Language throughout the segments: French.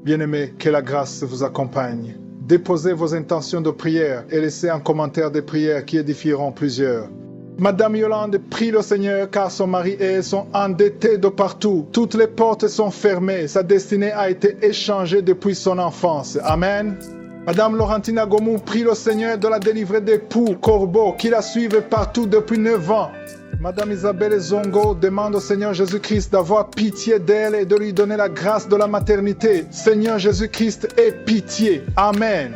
Bien-aimés, que la grâce vous accompagne. Déposez vos intentions de prière et laissez un commentaire des prières qui édifieront plusieurs. Madame Yolande prie le Seigneur car son mari et elle sont endettés de partout. Toutes les portes sont fermées. Sa destinée a été échangée depuis son enfance. Amen. Madame Laurentina Gomou prie le Seigneur de la délivrer des poux, corbeaux qui la suivent partout depuis 9 ans. Madame Isabelle Zongo demande au Seigneur Jésus-Christ d'avoir pitié d'elle et de lui donner la grâce de la maternité. Seigneur Jésus-Christ, aie pitié. Amen.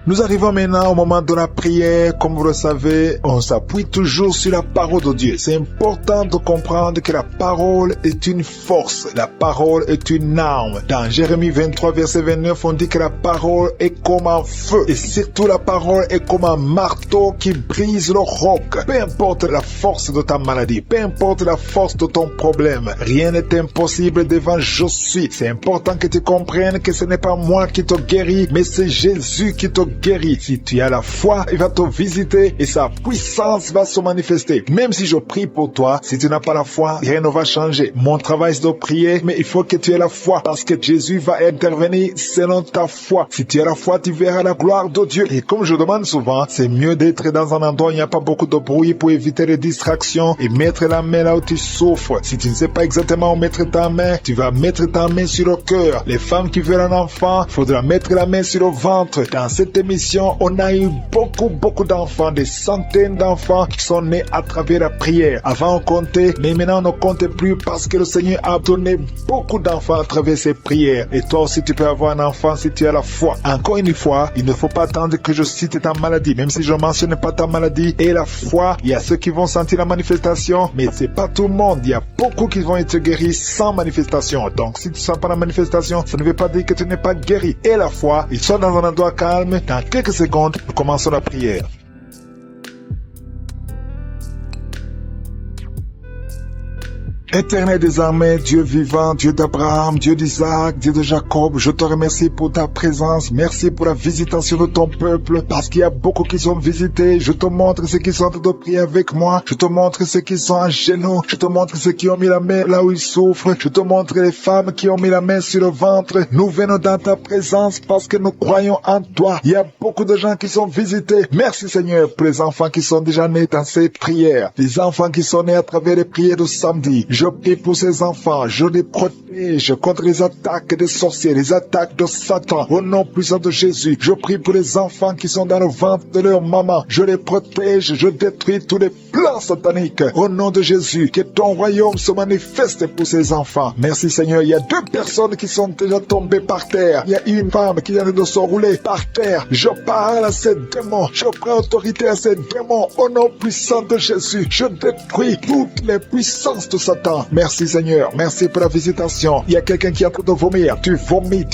Nous arrivons maintenant au moment de la prière. Comme vous le savez, on s'appuie toujours sur la parole de Dieu. C'est important de comprendre que la parole est une force. La parole est une arme. Dans Jérémie 23, verset 29, on dit que la parole est comme un feu. Et surtout, la parole est comme un marteau qui brise le roc. Peu importe la force de ta maladie, peu importe la force de ton problème, rien n'est impossible devant je suis. C'est important que tu comprennes que ce n'est pas moi qui te guéris, mais c'est Jésus qui te guéri. Si tu as la foi, il va te visiter et sa puissance va se manifester. Même si je prie pour toi, si tu n'as pas la foi, rien ne va changer. Mon travail c'est de prier, mais il faut que tu aies la foi parce que Jésus va intervenir selon ta foi. Si tu as la foi, tu verras la gloire de Dieu. Et comme je demande souvent, c'est mieux d'être dans un endroit où il n'y a pas beaucoup de bruit pour éviter les distractions et mettre la main là où tu souffres. Si tu ne sais pas exactement où mettre ta main, tu vas mettre ta main sur le cœur. Les femmes qui veulent un enfant, il faudra mettre la main sur le ventre. Dans cette émission, on a eu beaucoup d'enfants, des centaines d'enfants qui sont nés à travers la prière. Avant on comptait, mais maintenant on ne compte plus parce que le Seigneur a donné beaucoup d'enfants à travers ses prières. Et toi aussi tu peux avoir un enfant si tu as la foi. Encore une fois, il ne faut pas attendre que je cite ta maladie, même si je ne mentionne pas ta maladie et la foi. Il y a ceux qui vont sentir la manifestation, mais c'est pas tout le monde. Il y a beaucoup qui vont être guéris sans manifestation. Donc si tu ne sens pas la manifestation, ça ne veut pas dire que tu n'es pas guéri. Et la foi, ils sont dans un endroit calme. Dans quelques secondes, nous commençons la prière. Éternel des armées, Dieu vivant, Dieu d'Abraham, Dieu d'Isaac, Dieu de Jacob, je te remercie pour ta présence, merci pour la visitation de ton peuple, parce qu'il y a beaucoup qui sont visités. Je te montre ceux qui sont en train de prier avec moi, je te montre ceux qui sont à genoux, je te montre ceux qui ont mis la main là où ils souffrent, je te montre les femmes qui ont mis la main sur le ventre. Nous venons dans ta présence parce que nous croyons en toi. Il y a beaucoup de gens qui sont visités. Merci Seigneur pour les enfants qui sont déjà nés dans ces prières, les enfants qui sont nés à travers les prières de samedi. Je prie pour ces enfants, je les protège contre les attaques des sorciers, les attaques de Satan. Au nom puissant de Jésus, je prie pour les enfants qui sont dans le ventre de leur maman. Je les protège, je détruis tous les plans sataniques. Au nom de Jésus, que ton royaume se manifeste pour ces enfants. Merci Seigneur, il y a 2 personnes qui sont déjà tombées par terre. Il y a une femme qui vient de se rouler par terre. Je parle à ces démons, je prends autorité à ces démons. Au nom puissant de Jésus, je détruis toutes les puissances de Satan. Merci Seigneur, merci pour la visitation. Il y a quelqu'un qui est en train de vomir. Tu vomis.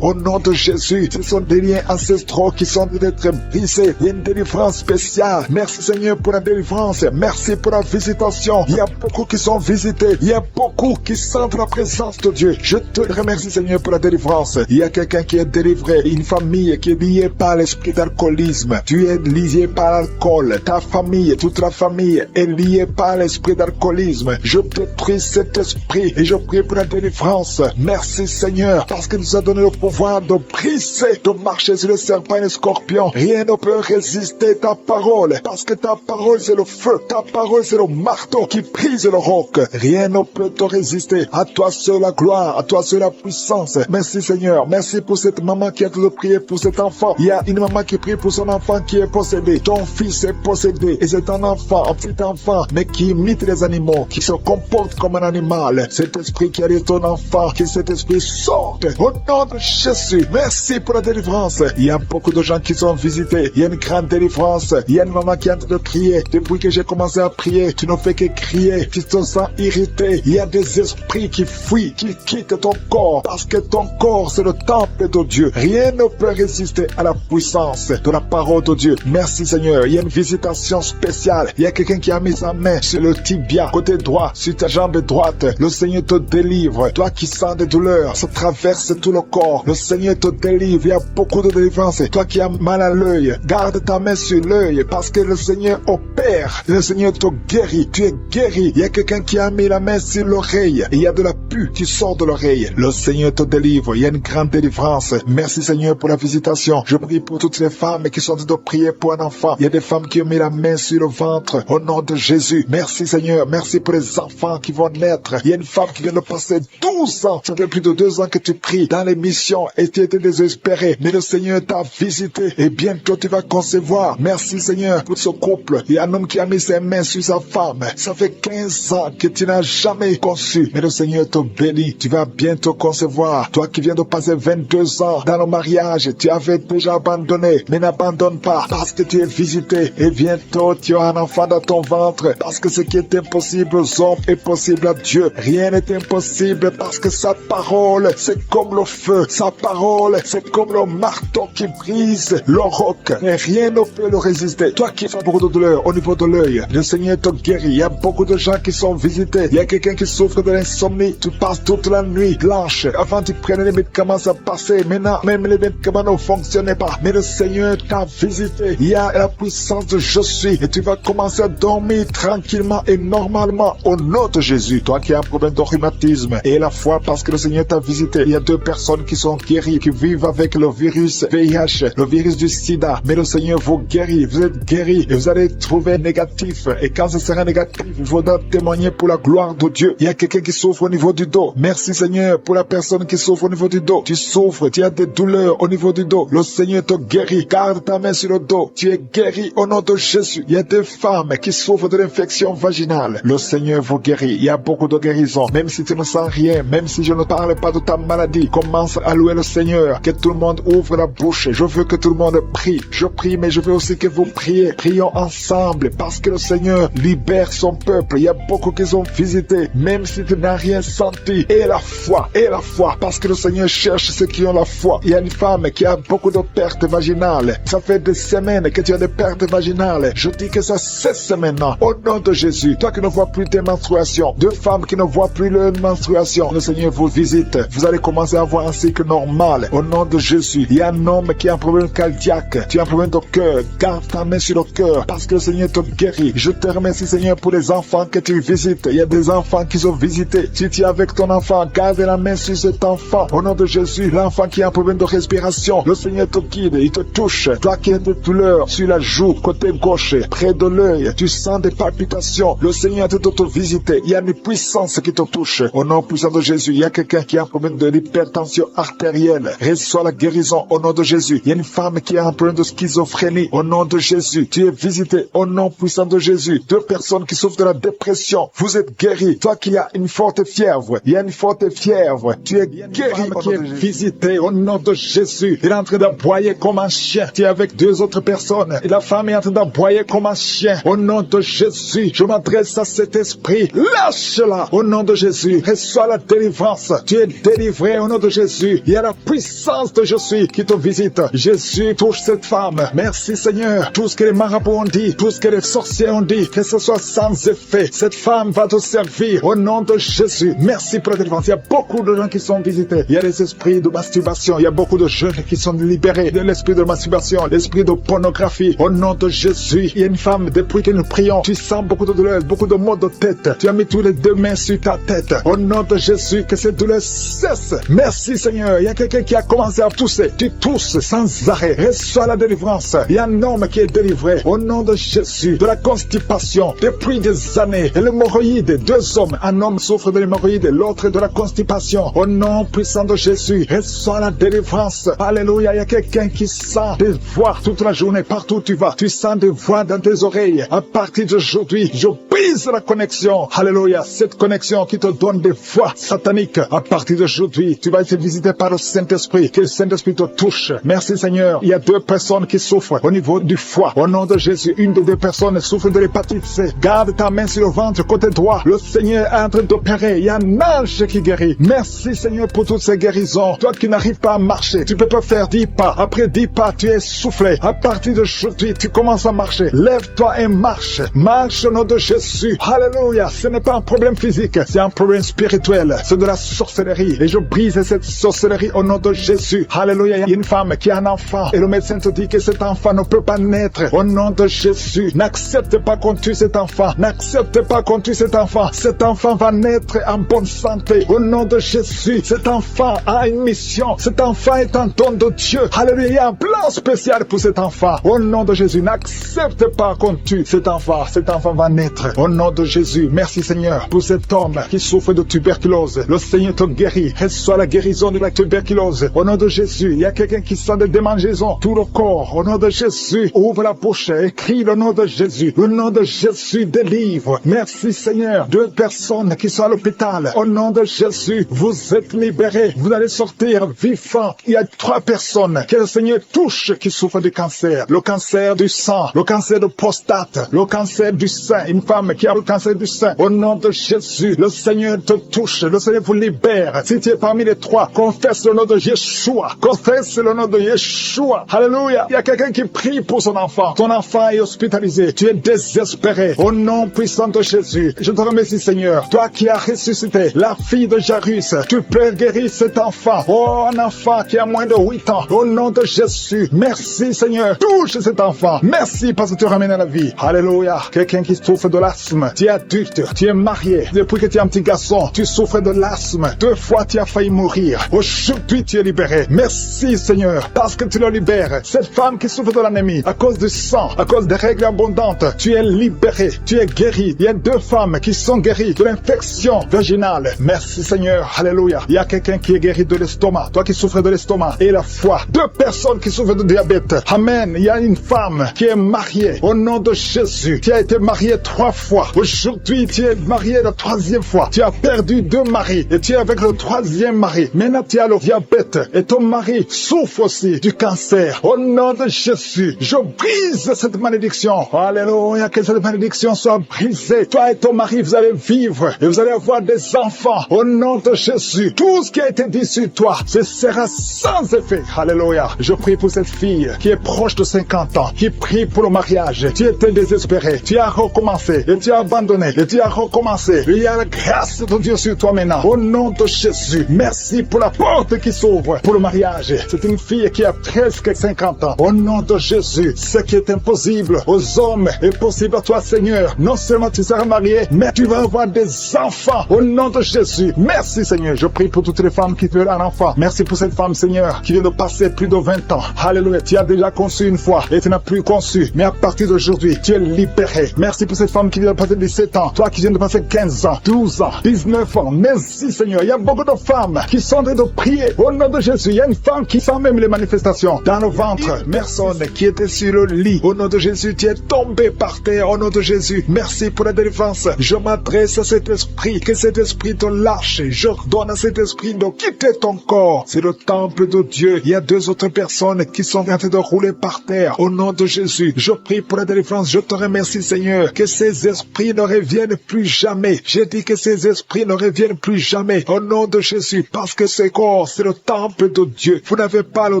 Au nom de Jésus, ce sont des liens ancestraux qui sont en train d'être brisés. Il y a une délivrance spéciale. Merci Seigneur pour la délivrance. Merci pour la visitation. Il y a beaucoup qui sont visités. Il y a beaucoup qui sentent la présence de Dieu. Je te remercie Seigneur pour la délivrance. Il y a quelqu'un qui est délivré. Une famille qui est liée par l'esprit d'alcoolisme. Tu es lié par l'alcool. Ta famille, toute la famille est liée par l'esprit d'alcoolisme. Je détruis cet esprit et je prie pour la délivrance. Merci Seigneur parce que nous a donné le pouvoir de briser, de marcher sur le serpent et le scorpion. Rien ne peut résister ta parole parce que ta parole c'est le feu, ta parole c'est le marteau qui brise le roc. Rien ne peut te résister. À toi seul la gloire, à toi seul la puissance. Merci Seigneur, merci pour cette maman qui a de prier pour cet enfant. Il y a une maman qui prie pour son enfant qui est possédé. Ton fils est possédé et c'est un enfant, un petit enfant, mais qui imite les animaux, qui se comporte comme un animal. Cet esprit qui a dit ton enfant, que cet esprit sorte au nom de Jésus. Merci pour la délivrance. Il y a beaucoup de gens qui sont visités. Il y a une grande délivrance. Il y a une maman qui est en train de crier. Depuis que j'ai commencé à prier, tu ne fais que crier. Tu te sens irrité. Il y a des esprits qui fuient, qui quittent ton corps parce que ton corps c'est le temple de Dieu. Rien ne peut résister à la puissance de la parole de Dieu. Merci Seigneur. Il y a une visitation spéciale. Il y a quelqu'un qui a mis sa main sur le tibia côté droit, sur ta jambe droite, le Seigneur te délivre. Toi qui sens des douleurs, ça traverse tout le corps, le Seigneur te délivre. Il y a beaucoup de délivrance. Toi qui as mal à l'œil, garde ta main sur l'œil parce que le Seigneur opère. Le Seigneur te guérit. Tu es guéri. Il y a quelqu'un qui a mis la main sur l'oreille. Il y a de la pus qui sort de l'oreille. Le Seigneur te délivre. Il y a une grande délivrance. Merci Seigneur pour la visitation. Je prie pour toutes les femmes qui sont en train de prier pour un enfant. Il y a des femmes qui ont mis la main sur le ventre. Au nom de Jésus. Merci Seigneur. Merci pour les enfants qui vont naître. Il y a une femme qui vient de passer 12 ans. Ça fait plus de 2 ans que tu pries dans les missions et tu étais désespéré. Mais le Seigneur t'a visité et bientôt tu vas concevoir. Merci Seigneur pour ce couple. Il y a un homme qui a mis ses mains sur sa femme. Ça fait 15 ans que tu n'as jamais conçu. Mais le Seigneur te bénit. Tu vas bientôt concevoir. Toi qui viens de passer 22 ans dans le mariage, tu avais déjà abandonné. Mais n'abandonne pas parce que tu es visité. Et bientôt tu auras un enfant dans ton ventre. Parce que ce qui est impossible aux hommes est possible à Dieu. Rien n'est impossible parce que sa parole, c'est comme le feu. Sa parole, c'est comme le marteau qui brise le roc. Et rien ne peut le résister. Toi qui as beaucoup de douleur au niveau de l'œil, le Seigneur te guérit. Il y a beaucoup de gens qui sont visités. Il y a quelqu'un qui souffre de l'insomnie. Tu passes toute la nuit blanche. Avant tu prenais les médicaments, ça passait. Maintenant, même les médicaments ne fonctionnaient pas. Mais le Seigneur t'a visité. Il y a la puissance de je suis. Et tu vas commencer à dormir tranquillement et normalement au nom de Jésus. Toi qui as un problème de rhumatisme et la foi parce que le Seigneur t'a visité. Il y a 2 personnes qui sont guéries, qui vivent avec le virus VIH, le virus du sida. Mais le Seigneur vous guérit. Vous êtes guéris et vous allez trouver négatif. Et quand ce sera négatif, il faudra témoigner pour la gloire de Dieu. Il y a quelqu'un qui souffre au niveau du dos. Merci Seigneur pour la personne qui souffre au niveau du dos. Tu souffres, tu as des douleurs au niveau du dos. Le Seigneur te guérit. Garde ta main sur le dos. Tu es guéri au nom de Jésus. Il y a des femmes qui souffrent de l'infection vaginale. Le Seigneur vous guérit. Il y a beaucoup de guérisons. Même si tu ne sens rien, même si je ne parle pas de ta maladie, commence à louer le Seigneur. Que tout le monde ouvre la bouche. Je veux que tout le monde prie. Je prie, mais je veux aussi que vous priez. Prions ensemble parce que le Seigneur libère son peuple. Il y a beaucoup qui sont visités, même si tu n'as rien senti. Et la foi, parce que le Seigneur cherche ceux qui ont la foi. Il y a une femme qui a beaucoup de pertes vaginales. Ça fait des semaines que tu as des pertes vaginales. Je dis que ça cesse maintenant. Au nom de Jésus, toi qui ne vois plus tes menstruations, 2 femmes qui ne voient plus leur menstruation, le Seigneur vous visite. Vous allez commencer à avoir un cycle normal. Au nom de Jésus, il y a un homme qui a un problème cardiaque. Tu as un problème de cœur. Garde ta main sur le cœur parce que le Seigneur te guérit. Je te remercie Seigneur pour les enfants que tu visites. Il y a des enfants qui sont visités. Si tu es avec ton enfant, garde la main sur cet enfant. Au nom de Jésus, l'enfant qui a un problème de respiration, le Seigneur te guide, il te touche. Toi qui as des douleurs sur la joue, côté gauche, près de l'œil, tu sens des palpitations. Le Seigneur te visiter. Il y a une puissance qui te touche. Au nom puissant de Jésus, il y a quelqu'un qui a un problème de l'hypertension artérielle. Reçois la guérison au nom de Jésus. Il y a une femme qui a un problème de schizophrénie. Au nom de Jésus, tu es visité. Au nom puissant de Jésus, 2 personnes qui souffrent de la dépression. Vous êtes guéris. Toi qui as une forte fièvre, il y a une forte fièvre. Tu es guéri, qui est visité au nom de Jésus. Il est en train d'aboyer comme un chien. Tu es avec 2 autres personnes. Et la femme est en train d'aboyer comme un chien. Au nom de Jésus, je m'adresse à cet esprit. Lâche-la au nom de Jésus. Reçois la délivrance. Tu es délivré au nom de Jésus. Il y a la puissance de je suis qui te visite. Jésus touche cette femme. Merci Seigneur. Tout ce que les marabouts ont dit, tout ce que les sorciers ont dit, que ce soit sans effet. Cette femme va te servir au nom de Jésus. Merci pour la délivrance. Il y a beaucoup de gens qui sont visités. Il y a les esprits de masturbation. Il y a beaucoup de jeunes qui sont libérés de l'esprit de masturbation, l'esprit de pornographie. Au nom de Jésus, il y a une femme, depuis que nous prions, tu sens beaucoup de douleur, beaucoup de maux de tête. Tu as mis tous les 2 mains sur ta tête. Au nom de Jésus, que cette douleur cesse. Merci Seigneur. Il y a quelqu'un qui a commencé à tousser. Tu tousses sans arrêt. Reçois la délivrance. Il y a un homme qui est délivré. Au nom de Jésus, de la constipation, depuis des années. Et l'hémorroïde, 2 hommes. Un homme souffre de l'hémorroïde, l'autre de la constipation. Au nom puissant de Jésus, reçois la délivrance. Alléluia. Il y a quelqu'un qui sent des voix toute la journée, partout où tu vas. Tu sens des voix dans tes oreilles. À partir d'aujourd'hui, je brise la connexion. Alléluia. Cette connexion qui te donne des voix sataniques. À partir d'aujourd'hui, tu vas être visité par le Saint-Esprit. Que le Saint-Esprit te touche. Merci Seigneur. Il y a 2 personnes qui souffrent au niveau du foie. Au nom de Jésus, une des 2 personnes souffre de l'hépatite C. Garde ta main sur le ventre, côté droit. Le Seigneur est en train d'opérer. Il y a un ange qui guérit. Merci Seigneur pour toutes ces guérisons. Toi qui n'arrives pas à marcher, tu peux pas faire 10 pas. Après 10 pas, tu es soufflé. À partir d'aujourd'hui, tu commences à marcher. Lève-toi et marche. Marche au nom de Jésus. Jésus. Alléluia. Ce n'est pas un problème physique, c'est un problème spirituel. C'est de la sorcellerie. Et je brise cette sorcellerie au nom de Jésus. Alléluia. Il y a une femme qui a un enfant et le médecin te dit que cet enfant ne peut pas naître. Au nom de Jésus, n'accepte pas qu'on tue cet enfant. N'accepte pas qu'on tue cet enfant. Cet enfant va naître en bonne santé. Au nom de Jésus, cet enfant a une mission. Cet enfant est un don de Dieu. Alléluia. Il y a un plan spécial pour cet enfant. Au nom de Jésus, n'accepte pas qu'on tue cet enfant. Cet enfant va naître. Au nom de Jésus, merci Seigneur pour cet homme qui souffre de tuberculose. Le Seigneur te guérit. Reçois la guérison de la tuberculose. Au nom de Jésus, il y a quelqu'un qui sent des démangeaisons. Tout le corps. Au nom de Jésus, ouvre la bouche et crie le nom de Jésus. Le nom de Jésus délivre. Merci Seigneur. 2 personnes qui sont à l'hôpital. Au nom de Jésus, vous êtes libérés. Vous allez sortir vivants. Il y a 3 personnes que le Seigneur touche qui souffrent du cancer. Le cancer du sang, le cancer de prostate, le cancer du sein. Une femme qui a le cancer du sein. Au nom de Jésus, le Seigneur te touche. Le Seigneur vous libère. Si tu es parmi les 3, confesse le nom de Yeshua. Confesse le nom de Yeshua. Alléluia. Il y a quelqu'un qui prie pour son enfant. Ton enfant est hospitalisé. Tu es désespéré. Au nom puissant de Jésus, je te remercie Seigneur. Toi qui as ressuscité la fille de Jairus, tu peux guérir cet enfant. Oh, un enfant qui a moins de 8 ans. Au nom de Jésus, merci Seigneur. Touche cet enfant. Merci parce que tu ramènes à la vie. Alléluia. Quelqu'un qui souffre de l'asthme. Tu es adulte. Tu es marié. Depuis que tu es un petit garçon, tu souffres de l'asthme. 2 fois tu as failli mourir. Aujourd'hui tu es libéré. Merci Seigneur parce que tu le libères. Cette femme qui souffre de l'anémie à cause du sang, à cause des règles abondantes, tu es libéré. Tu es guéri. Il y a 2 femmes qui sont guéries de l'infection vaginale. Merci Seigneur. Alléluia. Il y a quelqu'un qui est guéri de l'estomac. Toi qui souffres de l'estomac et la foie. 2 personnes qui souffrent de diabète. Amen. Il y a une femme qui est mariée. Au nom de Jésus. Tu as été mariée 3 fois. Aujourd'hui, tu es mariée la 3e fois. Tu as perdu 2 maris et tu es avec le 3e mari. Maintenant, tu as le diabète et ton mari souffre aussi du cancer. Au nom de Jésus, je brise cette malédiction. Alléluia. Que cette malédiction soit brisée. Toi et ton mari, vous allez vivre et vous allez avoir des enfants. Au nom de Jésus, tout ce qui a été dit sur toi, ce sera sans effet. Alléluia. Je prie pour cette fille qui est proche de 50 ans, qui prie pour le mariage. Tu étais désespéré. Tu as recommencé et tu as abandonné et tu as recommencé. Il y a la grâce de Dieu sur toi maintenant. Au nom de Jésus, merci pour la porte qui s'ouvre pour le mariage. C'est une fille qui a presque 50 ans. Au nom de Jésus, ce qui est impossible aux hommes est possible à toi, Seigneur. Non seulement tu seras marié, mais tu vas avoir des enfants. Au nom de Jésus, merci Seigneur. Je prie pour toutes les femmes qui veulent un enfant. Merci pour cette femme, Seigneur, qui vient de passer plus de 20 ans. Alléluia. Tu as déjà conçu une fois et tu n'as plus conçu. Mais à partir d'aujourd'hui, tu es libéré. Merci pour cette femme qui vient de passer 17 ans. Toi qui viens de passer 15 ans, 12 ans, 19 ans. Merci Seigneur. Il y a beaucoup de femmes qui sont en train de prier. Au nom de Jésus, il y a une femme qui sent même les manifestations dans le ventre. Personne qui était sur le lit. Au nom de Jésus, tu es tombé par terre. Au nom de Jésus, merci pour la délivrance. Je m'adresse à cet esprit. Que cet esprit te lâche. J'ordonne à cet esprit de quitter ton corps. C'est le temple de Dieu. Il y a 2 autres personnes qui sont en train de rouler par terre. Au nom de Jésus, je prie pour la délivrance. Je te remercie Seigneur. Que ces esprits ne reviennent plus jamais. J'ai dit que ces esprits ne reviennent plus jamais. Au nom de Jésus, parce que ce corps, c'est le temple de Dieu. Vous n'avez pas le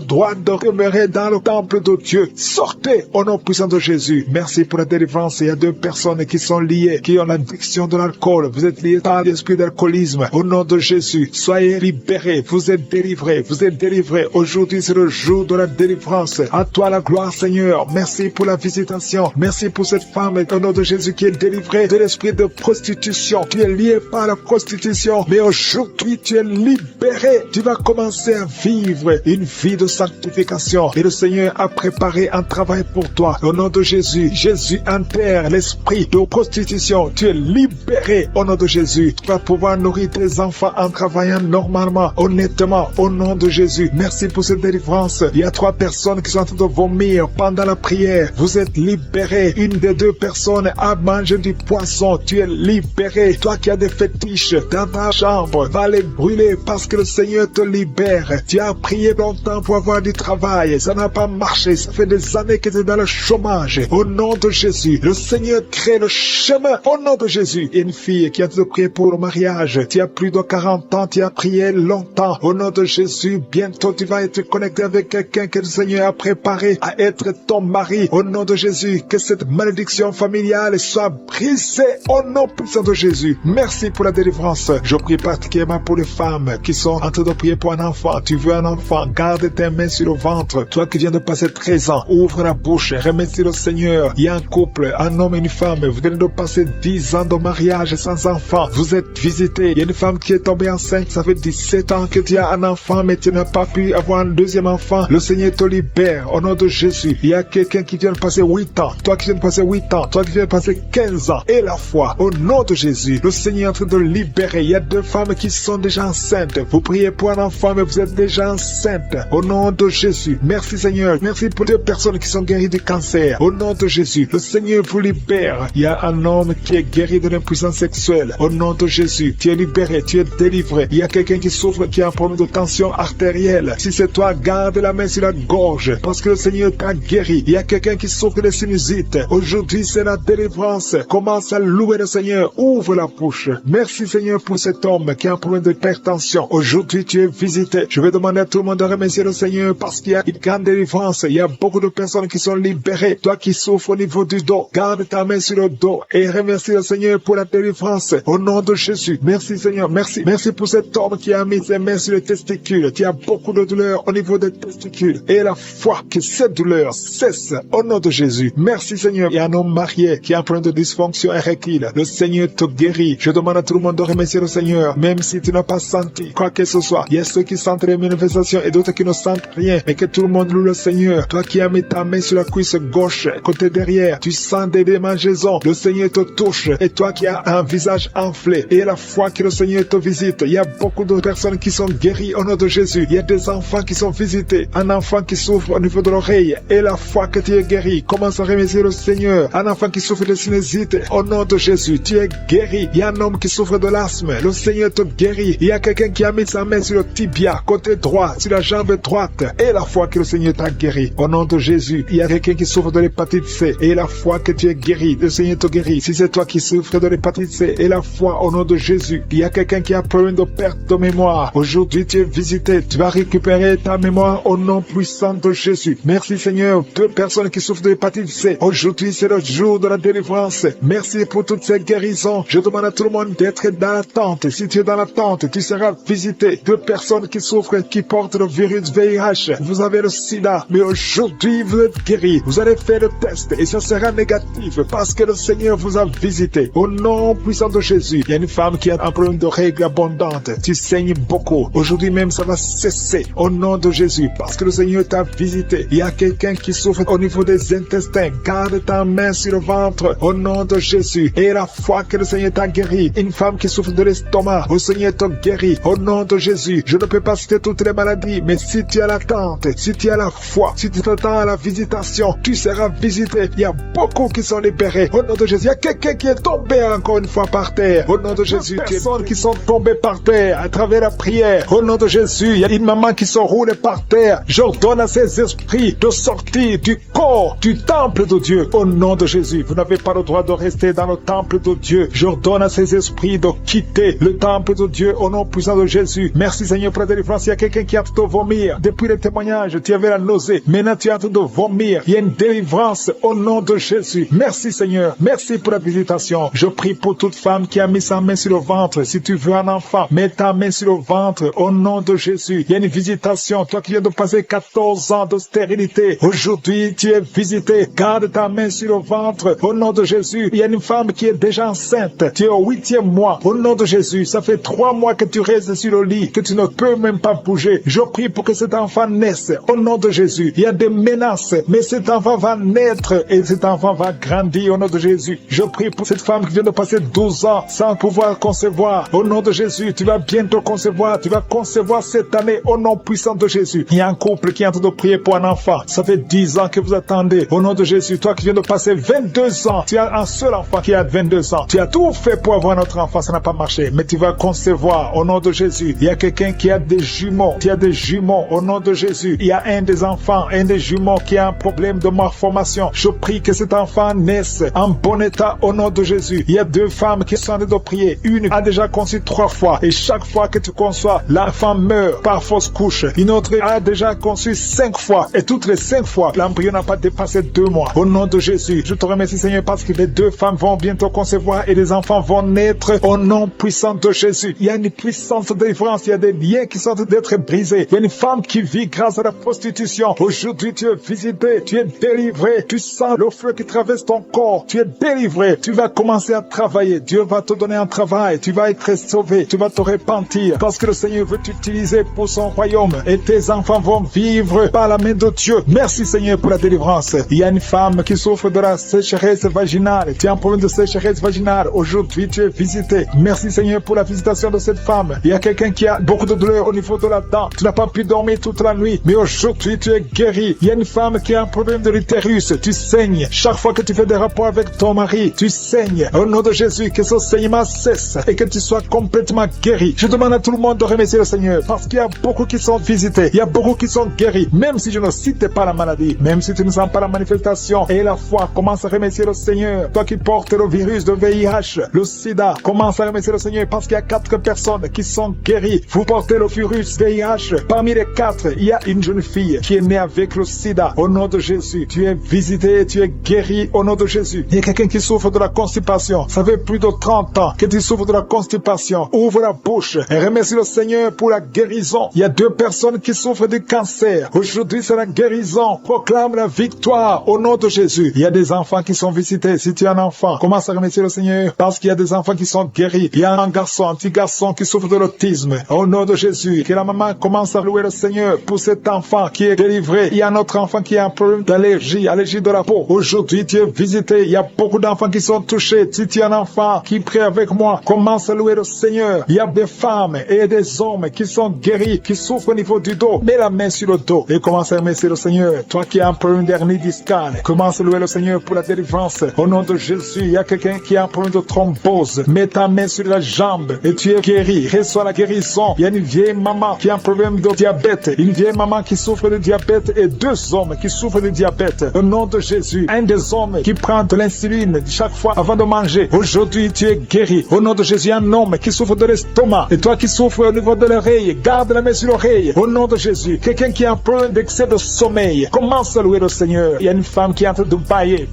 droit de demeurer dans le temple de Dieu. Sortez au nom puissant de Jésus. Merci pour la délivrance. Il y a 2 personnes qui sont liées, qui ont l'addiction de l'alcool. Vous êtes liés par l'esprit d'alcoolisme. Au nom de Jésus, soyez libérés. Vous êtes délivrés. Vous êtes délivrés. Aujourd'hui, c'est le jour de la délivrance. À toi la gloire, Seigneur. Merci pour la visitation. Merci pour cette femme, au nom de Jésus, qui est délivrée de l'esprit de prostitution. Tu es lié par la prostitution. Mais aujourd'hui, tu es libéré. Tu vas commencer à vivre une vie de sanctification. Et le Seigneur a préparé un travail pour toi. Au nom de Jésus, Jésus enterre l'esprit de prostitution. Tu es libéré. Au nom de Jésus, tu vas pouvoir nourrir tes enfants en travaillant normalement, honnêtement. Au nom de Jésus, merci pour cette délivrance. Il y a 3 personnes qui sont en train de vomir pendant la prière. Vous êtes libérés. Une des 2 personnes a mangé du poisson. Tu es libéré. Toi qui as des fétiches dans ta chambre, va les brûler parce que le Seigneur te libère. Tu as prié longtemps pour avoir du travail. Ça n'a pas marché. Ça fait des années que tu es dans le chômage. Au nom de Jésus, le Seigneur crée le chemin. Au nom de Jésus, une fille qui a te prié pour le mariage. Tu as plus de 40 ans. Tu as prié longtemps. Au nom de Jésus, bientôt tu vas être connecté avec quelqu'un que le Seigneur a préparé à être ton mari. Au nom de Jésus, que cette malédiction familiale soit brisé au nom puissant de Jésus. Merci pour la délivrance. Je prie particulièrement pour les femmes qui sont en train de prier pour un enfant. Tu veux un enfant, garde tes mains sur le ventre. Toi qui viens de passer 13 ans, ouvre la bouche, remercie le Seigneur. Il y a un couple, un homme et une femme. Vous venez de passer 10 ans de mariage sans enfant. Vous êtes visité. Il y a une femme qui est tombée enceinte. Ça fait 17 ans que tu as un enfant, mais tu n'as pas pu avoir un deuxième enfant. Le Seigneur te libère au nom de Jésus. Il y a quelqu'un qui vient de passer 8 ans. Toi qui viens de passer 8 ans. Toi qui viens de passer 15 ans. Et la foi, au nom de Jésus. Le Seigneur est en train de libérer. Il y a 2 femmes qui sont déjà enceintes. Vous priez pour un enfant, mais vous êtes déjà enceinte. Au nom de Jésus. Merci Seigneur. Merci pour 2 personnes qui sont guéries du cancer. Au nom de Jésus. Le Seigneur vous libère. Il y a un homme qui est guéri de l'impuissance sexuelle. Au nom de Jésus. Tu es libéré. Tu es délivré. Il y a quelqu'un qui souffre, qui a un problème de tension artérielle. Si c'est toi, garde la main sur la gorge. Parce que le Seigneur t'a guéri. Il y a quelqu'un qui souffre de sinusite. Aujourd'hui, c'est la délivrance. Commence à louer le Seigneur. Ouvre la bouche. Merci Seigneur pour cet homme qui a un problème d'hypertension. Aujourd'hui, tu es visité. Je vais demander à tout le monde de remercier le Seigneur parce qu'il y a une grande délivrance. Il y a beaucoup de personnes qui sont libérées. Toi qui souffres au niveau du dos, garde ta main sur le dos et remercie le Seigneur pour la délivrance. Au nom de Jésus. Merci Seigneur. Merci. Merci pour cet homme qui a mis ses mains sur les testicules. Tu as beaucoup de douleur au niveau des testicules. Et la foi que cette douleur cesse au nom de Jésus. Merci Seigneur. Il y a un homme marié qui a un problème de dysfonction érectile. Le Seigneur te guérit. Je demande à tout le monde de remercier le Seigneur, même si tu n'as pas senti quoi que ce soit. Il y a ceux qui sentent les manifestations et d'autres qui ne sentent rien, mais que tout le monde loue le Seigneur. Toi qui as mis ta main sur la cuisse gauche, côté derrière, tu sens des démangeaisons. Le Seigneur te touche. Et toi qui as un visage enflé, et la foi que le Seigneur te visite. Il y a beaucoup de personnes qui sont guéries au nom de Jésus. Il y a des enfants qui sont visités. Un enfant qui souffre au niveau de l'oreille, et la foi que tu es guéri. Commence à remercier le Seigneur. Un enfant qui souffre de sinusite, au nom de Jésus, tu es guéri. Il y a un homme qui souffre de l'asthme. Le Seigneur te guérit. Il y a quelqu'un qui a mis sa main sur le tibia, côté droit, sur la jambe droite. Et la foi que le Seigneur t'a guéri. Au nom de Jésus, il y a quelqu'un qui souffre de l'hépatite C. Et la foi que tu es guéri. Le Seigneur te guérit. Si c'est toi qui souffres de l'hépatite C, et la foi au nom de Jésus. Il y a quelqu'un qui a problème de perte de mémoire. Aujourd'hui, tu es visité. Tu vas récupérer ta mémoire au nom puissant de Jésus. Merci Seigneur. 2 personnes qui souffrent de l'hépatite C. Aujourd'hui, c'est le jour de la délivrance. Merci pour toutes ces guérisons. Je demande à tout le monde d'être dans l'attente. Si tu es dans l'attente, tu seras visité. 2 personnes qui souffrent, qui portent le virus VIH. Vous avez le sida, mais aujourd'hui, vous êtes guéris. Vous allez faire le test et ça sera négatif parce que le Seigneur vous a visité. Au nom puissant de Jésus, il y a une femme qui a un problème de règles abondantes. Tu saignes beaucoup. Aujourd'hui même, ça va cesser au nom de Jésus parce que le Seigneur t'a visité. Il y a quelqu'un qui souffre au niveau des intestins. Garde ta main sur le ventre au nom de Jésus. Et la foi que le Seigneur t'a guéri. Une femme qui souffre de l'estomac, le Seigneur t'a guéri au nom de Jésus. Je ne peux pas citer toutes les maladies, mais si tu as l'attente, si tu as la foi, si tu t'attends à la visitation, tu seras visité. Il y a beaucoup qui sont libérés au nom de Jésus. Il y a quelqu'un qui est tombé encore une fois par terre au nom de Jésus. Des personnes qui sont tombées par terre à travers la prière au nom de Jésus. Il y a une maman qui sont roulée par terre. J'ordonne à ces esprits de sortir du corps du temple de Dieu au nom de Jésus. Vous n'avez pas le droit de rester dans le temple de Dieu. J'ordonne à ces esprits de quitter le temple de Dieu au nom puissant de Jésus. Merci Seigneur pour la délivrance. Il y a quelqu'un qui a de vomir. Depuis le témoignage, tu avais la nausée. Maintenant tu as de vomir. Il y a une délivrance au nom de Jésus. Merci Seigneur. Merci pour la visitation. Je prie pour toute femme qui a mis sa main sur le ventre. Si tu veux un enfant, mets ta main sur le ventre au nom de Jésus. Il y a une visitation. Toi qui viens de passer 14 ans de stérilité, aujourd'hui tu es visité. Garde ta main sur le ventre au nom de Jésus. Il y a une femme qui est déjà enceinte. Tu es au 8e mois au nom de Jésus. Ça fait 3 mois que tu restes sur le lit, que tu ne peux même pas bouger. Je prie pour que cet enfant naisse au nom de Jésus. Il y a des menaces, mais cet enfant va naître et cet enfant va grandir au nom de Jésus. Je prie pour cette femme qui vient de passer 12 ans sans pouvoir concevoir. Au nom de Jésus, tu vas bientôt concevoir. Tu vas concevoir cette année au nom puissant de Jésus. Il y a un couple qui est en train de prier pour un enfant. Ça fait 10 ans que vous attendez. Au nom de Jésus, toi qui viens de passer 22 ans, tu as un seul enfant qui a 22 ans. Tu as tout fait pour avoir notre enfant, ça n'a pas marché. Mais tu vas concevoir au nom de Jésus. Il y a quelqu'un qui a des jumeaux. Tu as des jumeaux au nom de Jésus. Il y a un des enfants, un des jumeaux qui a un problème de malformation. Je prie que cet enfant naisse en bon état au nom de Jésus. Il y a 2 femmes qui sont en train de prier. Une a déjà conçu 3 fois. Et chaque fois que tu conçois, l'enfant meurt par fausse couche. Une autre a déjà conçu 5 fois. Et toutes les 5 fois, l'embryon n'a pas dépassé 2 mois. Au nom de Jésus, je te remercie Seigneur parce que les Les 2 femmes vont bientôt concevoir et les enfants vont naître au nom puissant de Jésus. Il y a une puissance de délivrance, il y a des liens qui sont d'être brisés. Il y a une femme qui vit grâce à la prostitution. Aujourd'hui, tu es visité, tu es délivré, tu sens le feu qui traverse ton corps, tu es délivré. Tu vas commencer à travailler, Dieu va te donner un travail, tu vas être sauvé, tu vas te repentir parce que le Seigneur veut t'utiliser pour son royaume et tes enfants vont vivre par la main de Dieu. Merci Seigneur pour la délivrance. Il y a une femme qui souffre de la sécheresse vaginale. Tu as un problème de sécheresse vaginale. Aujourd'hui, tu es visité. Merci Seigneur pour la visitation de cette femme. Il y a quelqu'un qui a beaucoup de douleur au niveau de la dent. Tu n'as pas pu dormir toute la nuit, mais aujourd'hui, tu es guéri. Il y a une femme qui a un problème de l'utérus. Tu saignes. Chaque fois que tu fais des rapports avec ton mari, tu saignes. Au nom de Jésus, que ce saignement cesse et que tu sois complètement guéri. Je demande à tout le monde de remercier le Seigneur parce qu'il y a beaucoup qui sont visités. Il y a beaucoup qui sont guéris. Même si je ne cite pas la maladie, même si tu ne sens pas la manifestation et la foi, commence à remercier le Seigneur. Toi qui portes le virus de VIH, le sida, commence à remercier le Seigneur parce qu'il y a 4 personnes qui sont guéries. Vous portez le virus VIH. Parmi les 4, il y a une jeune fille qui est née avec le sida. Au nom de Jésus, tu es visité, tu es guéri au nom de Jésus. Il y a quelqu'un qui souffre de la constipation. Ça fait plus de 30 ans que tu souffres de la constipation. Ouvre la bouche et remercie le Seigneur pour la guérison. Il y a 2 personnes qui souffrent du cancer. Aujourd'hui, c'est la guérison. Proclame la victoire au nom de Jésus. Il y a des enfants qui sont visités. Si tu es un enfant, commence à remercier le Seigneur parce qu'il y a des enfants qui sont guéris. Il y a un petit garçon qui souffre de l'autisme. Au nom de Jésus, que la maman commence à louer le Seigneur pour cet enfant qui est délivré. Il y a un autre enfant qui a un problème d'allergie de la peau. Aujourd'hui, tu es visité. Il y a beaucoup d'enfants qui sont touchés. Si tu es un enfant qui prie avec moi, commence à louer le Seigneur. Il y a des femmes et des hommes qui sont guéris, qui souffrent au niveau du dos. Mets la main sur le dos et commence à remercier le Seigneur. Toi qui as un problème d'hernie discale, commence à louer le Seigneur pour la délivrance. Au nom de Jésus, il y a quelqu'un qui a un problème de thrombose. Mets ta main sur la jambe et tu es guéri. Reçois la guérison. Il y a une vieille maman qui a un problème de diabète. Une vieille maman qui souffre de diabète et 2 hommes qui souffrent de diabète. Au nom de Jésus, un des hommes qui prend de l'insuline chaque fois avant de manger. Aujourd'hui, tu es guéri. Au nom de Jésus, un homme qui souffre de l'estomac. Et toi qui souffres au niveau de l'oreille, garde la main sur l'oreille. Au nom de Jésus, quelqu'un qui a un problème d'excès de sommeil, commence à louer le Seigneur. Il y a une femme qui est en train de bailler.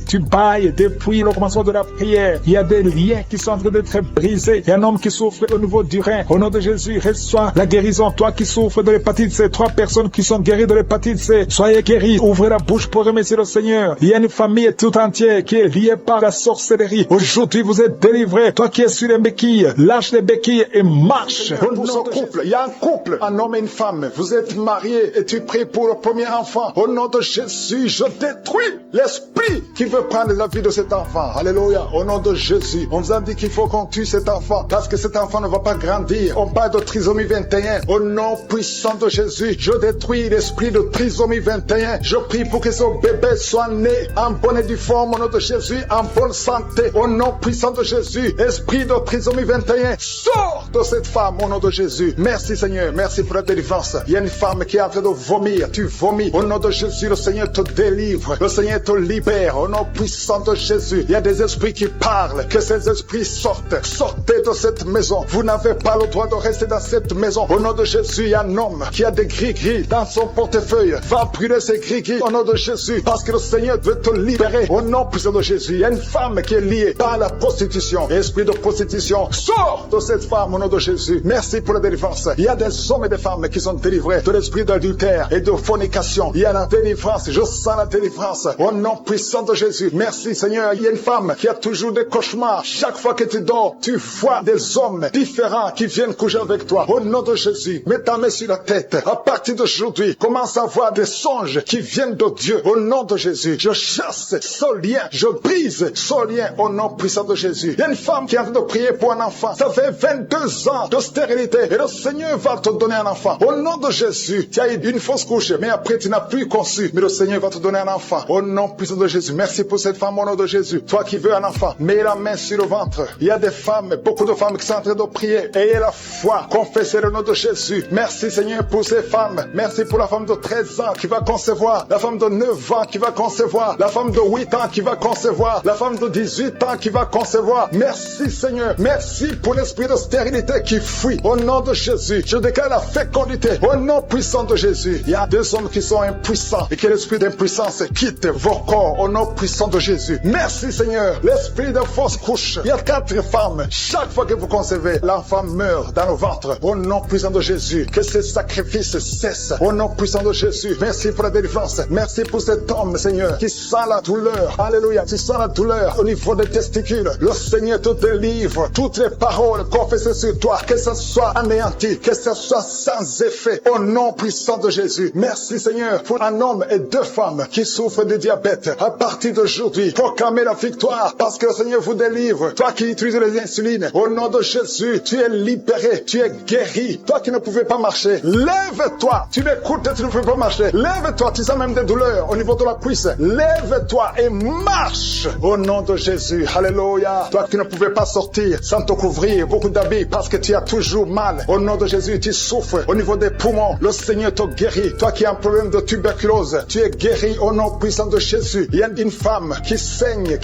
Tu bailles depuis le commencement de la prière. Il y a des liens qui sont en train d'être brisés. Il y a un homme qui souffre au niveau du rein. Au nom de Jésus, reçois la guérison. Toi qui souffres de l'hépatite C, 3 personnes qui sont guéries de l'hépatite C, soyez guéris. Ouvrez la bouche pour remercier le Seigneur. Il y a une famille tout entière qui est liée par la sorcellerie. Aujourd'hui, vous êtes délivrés. Toi qui es sur les béquilles, lâche les béquilles et marche. Pour ce couple, il y a un couple, un homme et une femme. Vous êtes mariés et tu pries pour le premier enfant. Au nom de Jésus, je détruis l'esprit qui veut prendre la vie de cet enfant. Alléluia. Au nom de Jésus, on vous a dit qu'il faut qu'on tue cet enfant parce que cet enfant ne va pas grandir. On parle de trisomie 21. Au nom puissant de Jésus, je détruis l'esprit de trisomie 21. Je prie pour que ce bébé soit né en bonne et due forme. Au nom de Jésus, en bonne santé. Au nom puissant de Jésus, esprit de trisomie 21, sors de cette femme au nom de Jésus. Merci Seigneur, merci pour la délivrance. Il y a une femme qui est en train de vomir. Tu vomis. Au nom de Jésus, le Seigneur te délivre. Le Seigneur te libère. Au nom puissant de Jésus, il y a des esprits qui parlent. Que ces esprits sortent. Sortez de cette maison. Vous n'avez pas le droit de rester dans cette maison. Au nom de Jésus, il y a un homme qui a des gris-gris dans son portefeuille. Va brûler ces gris-gris au nom de Jésus parce que le Seigneur veut te libérer. Au nom puissant de Jésus, il y a une femme qui est liée par la prostitution. Esprit de prostitution, sors de cette femme au nom de Jésus. Merci pour la délivrance. Il y a des hommes et des femmes qui sont délivrés de l'esprit d'adultère et de fornication. Il y a la délivrance. Je sens la délivrance. Au nom puissant de Jésus. Merci Seigneur. Il y a une femme qui a toujours des cauchemars. Chaque fois que tu dors, tu vois des hommes différents qui viennent coucher avec toi. Au nom de Jésus, mets ta main sur la tête. À partir d'aujourd'hui, commence à voir des songes qui viennent de Dieu. Au nom de Jésus, je chasse ce lien. Je brise ce lien au nom puissant de Jésus. Il y a une femme qui est en train de prier pour un enfant. Ça fait 22 ans de stérilité et le Seigneur va te donner un enfant. Au nom de Jésus, tu as eu une fausse couche, mais après tu n'as plus conçu. Mais le Seigneur va te donner un enfant. Au nom puissant de Jésus. Merci pour cette femme au nom de Jésus. Toi qui veux un enfant, mets la main sur le ventre. Il y a des femmes, beaucoup de femmes qui sont en train de prier. Ayez la foi. Confessez le nom de Jésus. Merci Seigneur pour ces femmes. Merci pour la femme de 13 ans qui va concevoir. La femme de 9 ans qui va concevoir. La femme de 8 ans qui va concevoir. La femme de 18 ans qui va concevoir. Merci Seigneur. Merci pour l'esprit de stérilité qui fuit. Au nom de Jésus, je déclare la fécondité. Au nom puissant de Jésus. Il y a des hommes qui sont impuissants et que l'esprit d'impuissance quitte vos corps. Au nom puissant de Jésus. Merci Seigneur. L'esprit de fausse couche. Il y a 4 femmes. Chaque fois que vous concevez, l'enfant meurt dans le ventre. Au nom puissant de Jésus, que ce sacrifice cesse. Au nom puissant de Jésus, merci pour la délivrance. Merci pour cet homme, Seigneur, qui sent la douleur. Alléluia, tu sens la douleur au niveau des testicules. Le Seigneur te délivre. Toutes les paroles confessées sur toi, que ce soit anéanti, que ce soit sans effet. Au nom puissant de Jésus. Merci Seigneur pour un homme et 2 femmes qui souffrent de diabète. À partir d'aujourd'hui, proclamez la victoire parce que le Seigneur vous délivre. Toi qui utilises les insulines, au nom de Jésus, tu es libéré, tu es guéri. Toi qui ne pouvais pas marcher, lève-toi. Tu m'écoutes et tu ne peux pas marcher. Lève-toi, tu sens même des douleurs au niveau de la cuisse. Lève-toi et marche au nom de Jésus. Alléluia. Toi qui ne pouvais pas sortir sans te couvrir beaucoup d'habits parce que tu as toujours mal. Au nom de Jésus, tu souffres au niveau des poumons. Le Seigneur te guérit. Toi qui as un problème de tuberculose, tu es guéri au nom puissant de Jésus. Il y a une femme qui saigne.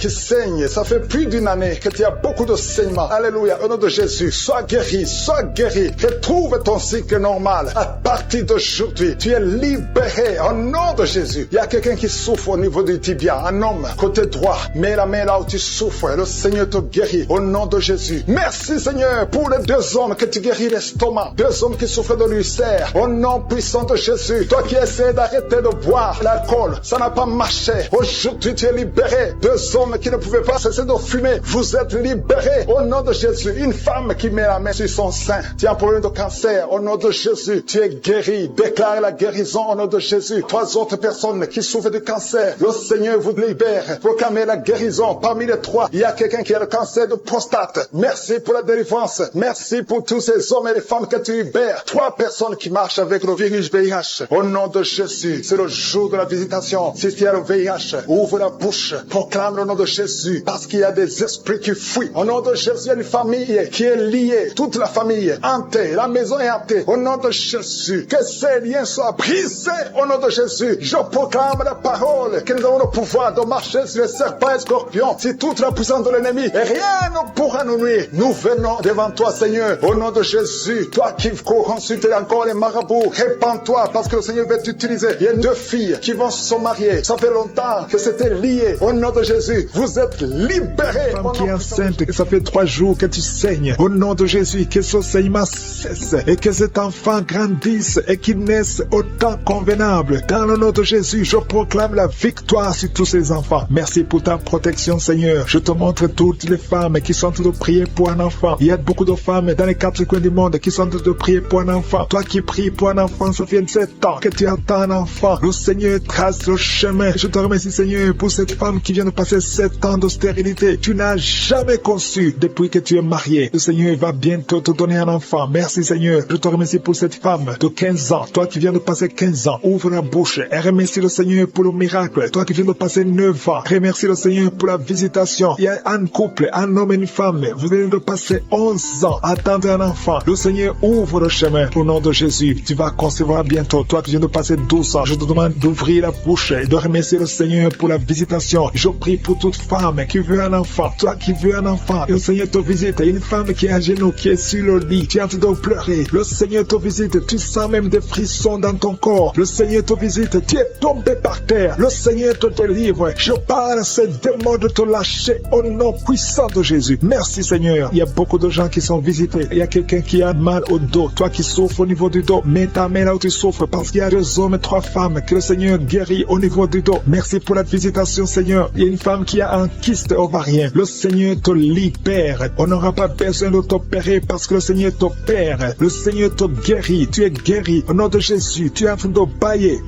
Ça fait plus d'1 année que tu as beaucoup de saignements. Alléluia. Au nom de Jésus, sois guéri, sois guéri. Retrouve ton cycle normal. À partir d'aujourd'hui, tu es libéré au nom de Jésus. Il y a quelqu'un qui souffre au niveau du tibia. Un homme, côté droit. Mets la main là où tu souffres. Le Seigneur te guérit au nom de Jésus. Merci Seigneur pour les 2 hommes que tu guéris l'estomac. 2 hommes qui souffrent de l'ulcère. Au nom puissant de Jésus. Toi qui essaies d'arrêter de boire l'alcool, ça n'a pas marché. Aujourd'hui tu es libéré. 2 hommes qui ne pouvaient pas cesser de fumer. Vous êtes libérés au nom de Jésus. Une femme qui met la main sur son sein. Tu as un problème de cancer. Au nom de Jésus, tu es guéri. Déclare la guérison au nom de Jésus. 3 autres personnes qui souffrent de cancer. Le Seigneur vous libère. Proclamez la guérison. Parmi les 3, il y a quelqu'un qui a le cancer de prostate. Merci pour la délivrance. Merci pour tous ces hommes et les femmes que tu libères. 3 personnes qui marchent avec le virus VIH. Au nom de Jésus, c'est le jour de la visitation. Si tu as le VIH, ouvre la bouche. Proclame le nom de Jésus. Parce qu'il y a des esprits qui fuient. Au nom de Jésus, il y a une famille qui est liée. Toute la famille hantée. La maison est hantée. Au nom de Jésus, que ces liens soient brisés. Au nom de Jésus, je proclame la parole que nous avons le pouvoir de marcher sur les serpents et scorpions. Si toute la puissance de l'ennemi, et rien ne pourra nous nuire. Nous venons devant toi, Seigneur. Au nom de Jésus, toi qui cours consulter encore les marabouts, répands-toi parce que le Seigneur veut t'utiliser. Il y a 2 filles qui vont se marier. Ça fait longtemps que c'était lié. Au nom de Jésus, vous êtes libérés. Femme qui est enceinte, que ça fait 3 jours que tu saignes. Au nom de Jésus, que ce saignement cesse et que cet enfant grandisse et qu'il naisse au temps convenable. Dans le nom de Jésus, je proclame la victoire sur tous ces enfants. Merci pour ta protection, Seigneur. Je te montre toutes les femmes qui sont en train de prier pour un enfant. Il y a beaucoup de femmes dans les 4 coins du monde qui sont en train de prier pour un enfant. Toi qui pries pour un enfant, ça fait 7 ans que tu attends un enfant. Le Seigneur trace le chemin. Je te remercie, Seigneur, pour cette femme qui vient de passer 7 ans de stérilité. Tu n'as jamais conçu depuis que tu es marié. Le Seigneur va bientôt te donner un enfant. Merci, Seigneur. Je te remercie pour cette femme de 15 ans. Toi qui viens de passer 15 ans, ouvre la bouche et remercie le Seigneur pour le miracle. Toi qui viens de passer 9 ans, remercie le Seigneur pour la visitation. Il y a un couple, un homme et une femme. Vous venez de passer 11 ans à attendre un enfant. Le Seigneur ouvre le chemin. Au nom de Jésus, tu vas concevoir bientôt. Toi qui viens de passer 12 ans, je te demande d'ouvrir la bouche et de remercier le Seigneur pour la visitation. Je prie pour toute femme qui veut un enfant. Toi qui veux un enfant, et le Seigneur te visite. Il y a une femme qui est à genoux, qui est sur le lit. Tu es en train de pleurer. Le Seigneur te visite. Tu sens même des frissons dans ton corps. Le Seigneur te visite. Tu es tombé par terre. Le Seigneur te délivre. Je parle à ces démons de te lâcher au nom puissant de Jésus. Merci, Seigneur. Il y a beaucoup de gens qui sont visités. Il y a quelqu'un qui a mal au dos. Toi qui souffres au niveau du dos, mets ta main là où tu souffres parce qu'il y a 2 hommes et 3 femmes que le Seigneur guérit au niveau du dos. Merci pour la visitation, Seigneur. Il y a une femme qui a un kyste ovarien. Le Seigneur te libère. On n'aura pas besoin de t'opérer parce que le Seigneur t'opère. Le Seigneur te guérit. Tu es guéri. Au nom de Jésus, tu es en train de bailler.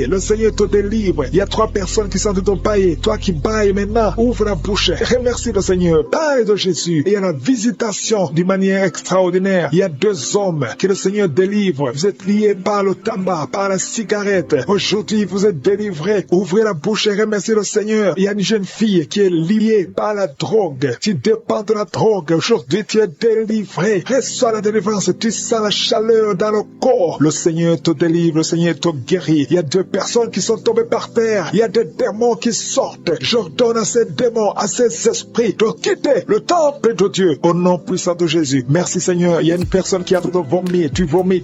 Le Seigneur te délivre. Il y a 3 personnes qui sont en train de bailler. Toi qui bailles maintenant, ouvre la bouche. Remercie le Seigneur. Parle de Jésus. Et il y a la visitation d'une manière extraordinaire. Il y a 2 hommes que le Seigneur délivre. Vous êtes liés par le tabac, par la cigarette. Aujourd'hui, vous êtes délivrés. Ouvrez la bouche et remerciez le Seigneur. Il y a une jeune fille qui est liée par la drogue. Tu dépends de la drogue. Aujourd'hui, tu es délivré. Reçois la délivrance. Tu sens la chaleur dans le corps. Le Seigneur te délivre. Le Seigneur te guérit. Il y a 2 personnes qui sont tombées par terre. Il y a des démons qui sortent. J'ordonne à ces démons, à ces esprits de quitter le temple de Dieu. Au nom puissant de Jésus. Merci, Seigneur. Il y a une personne qui a de vomir. Tu vomis.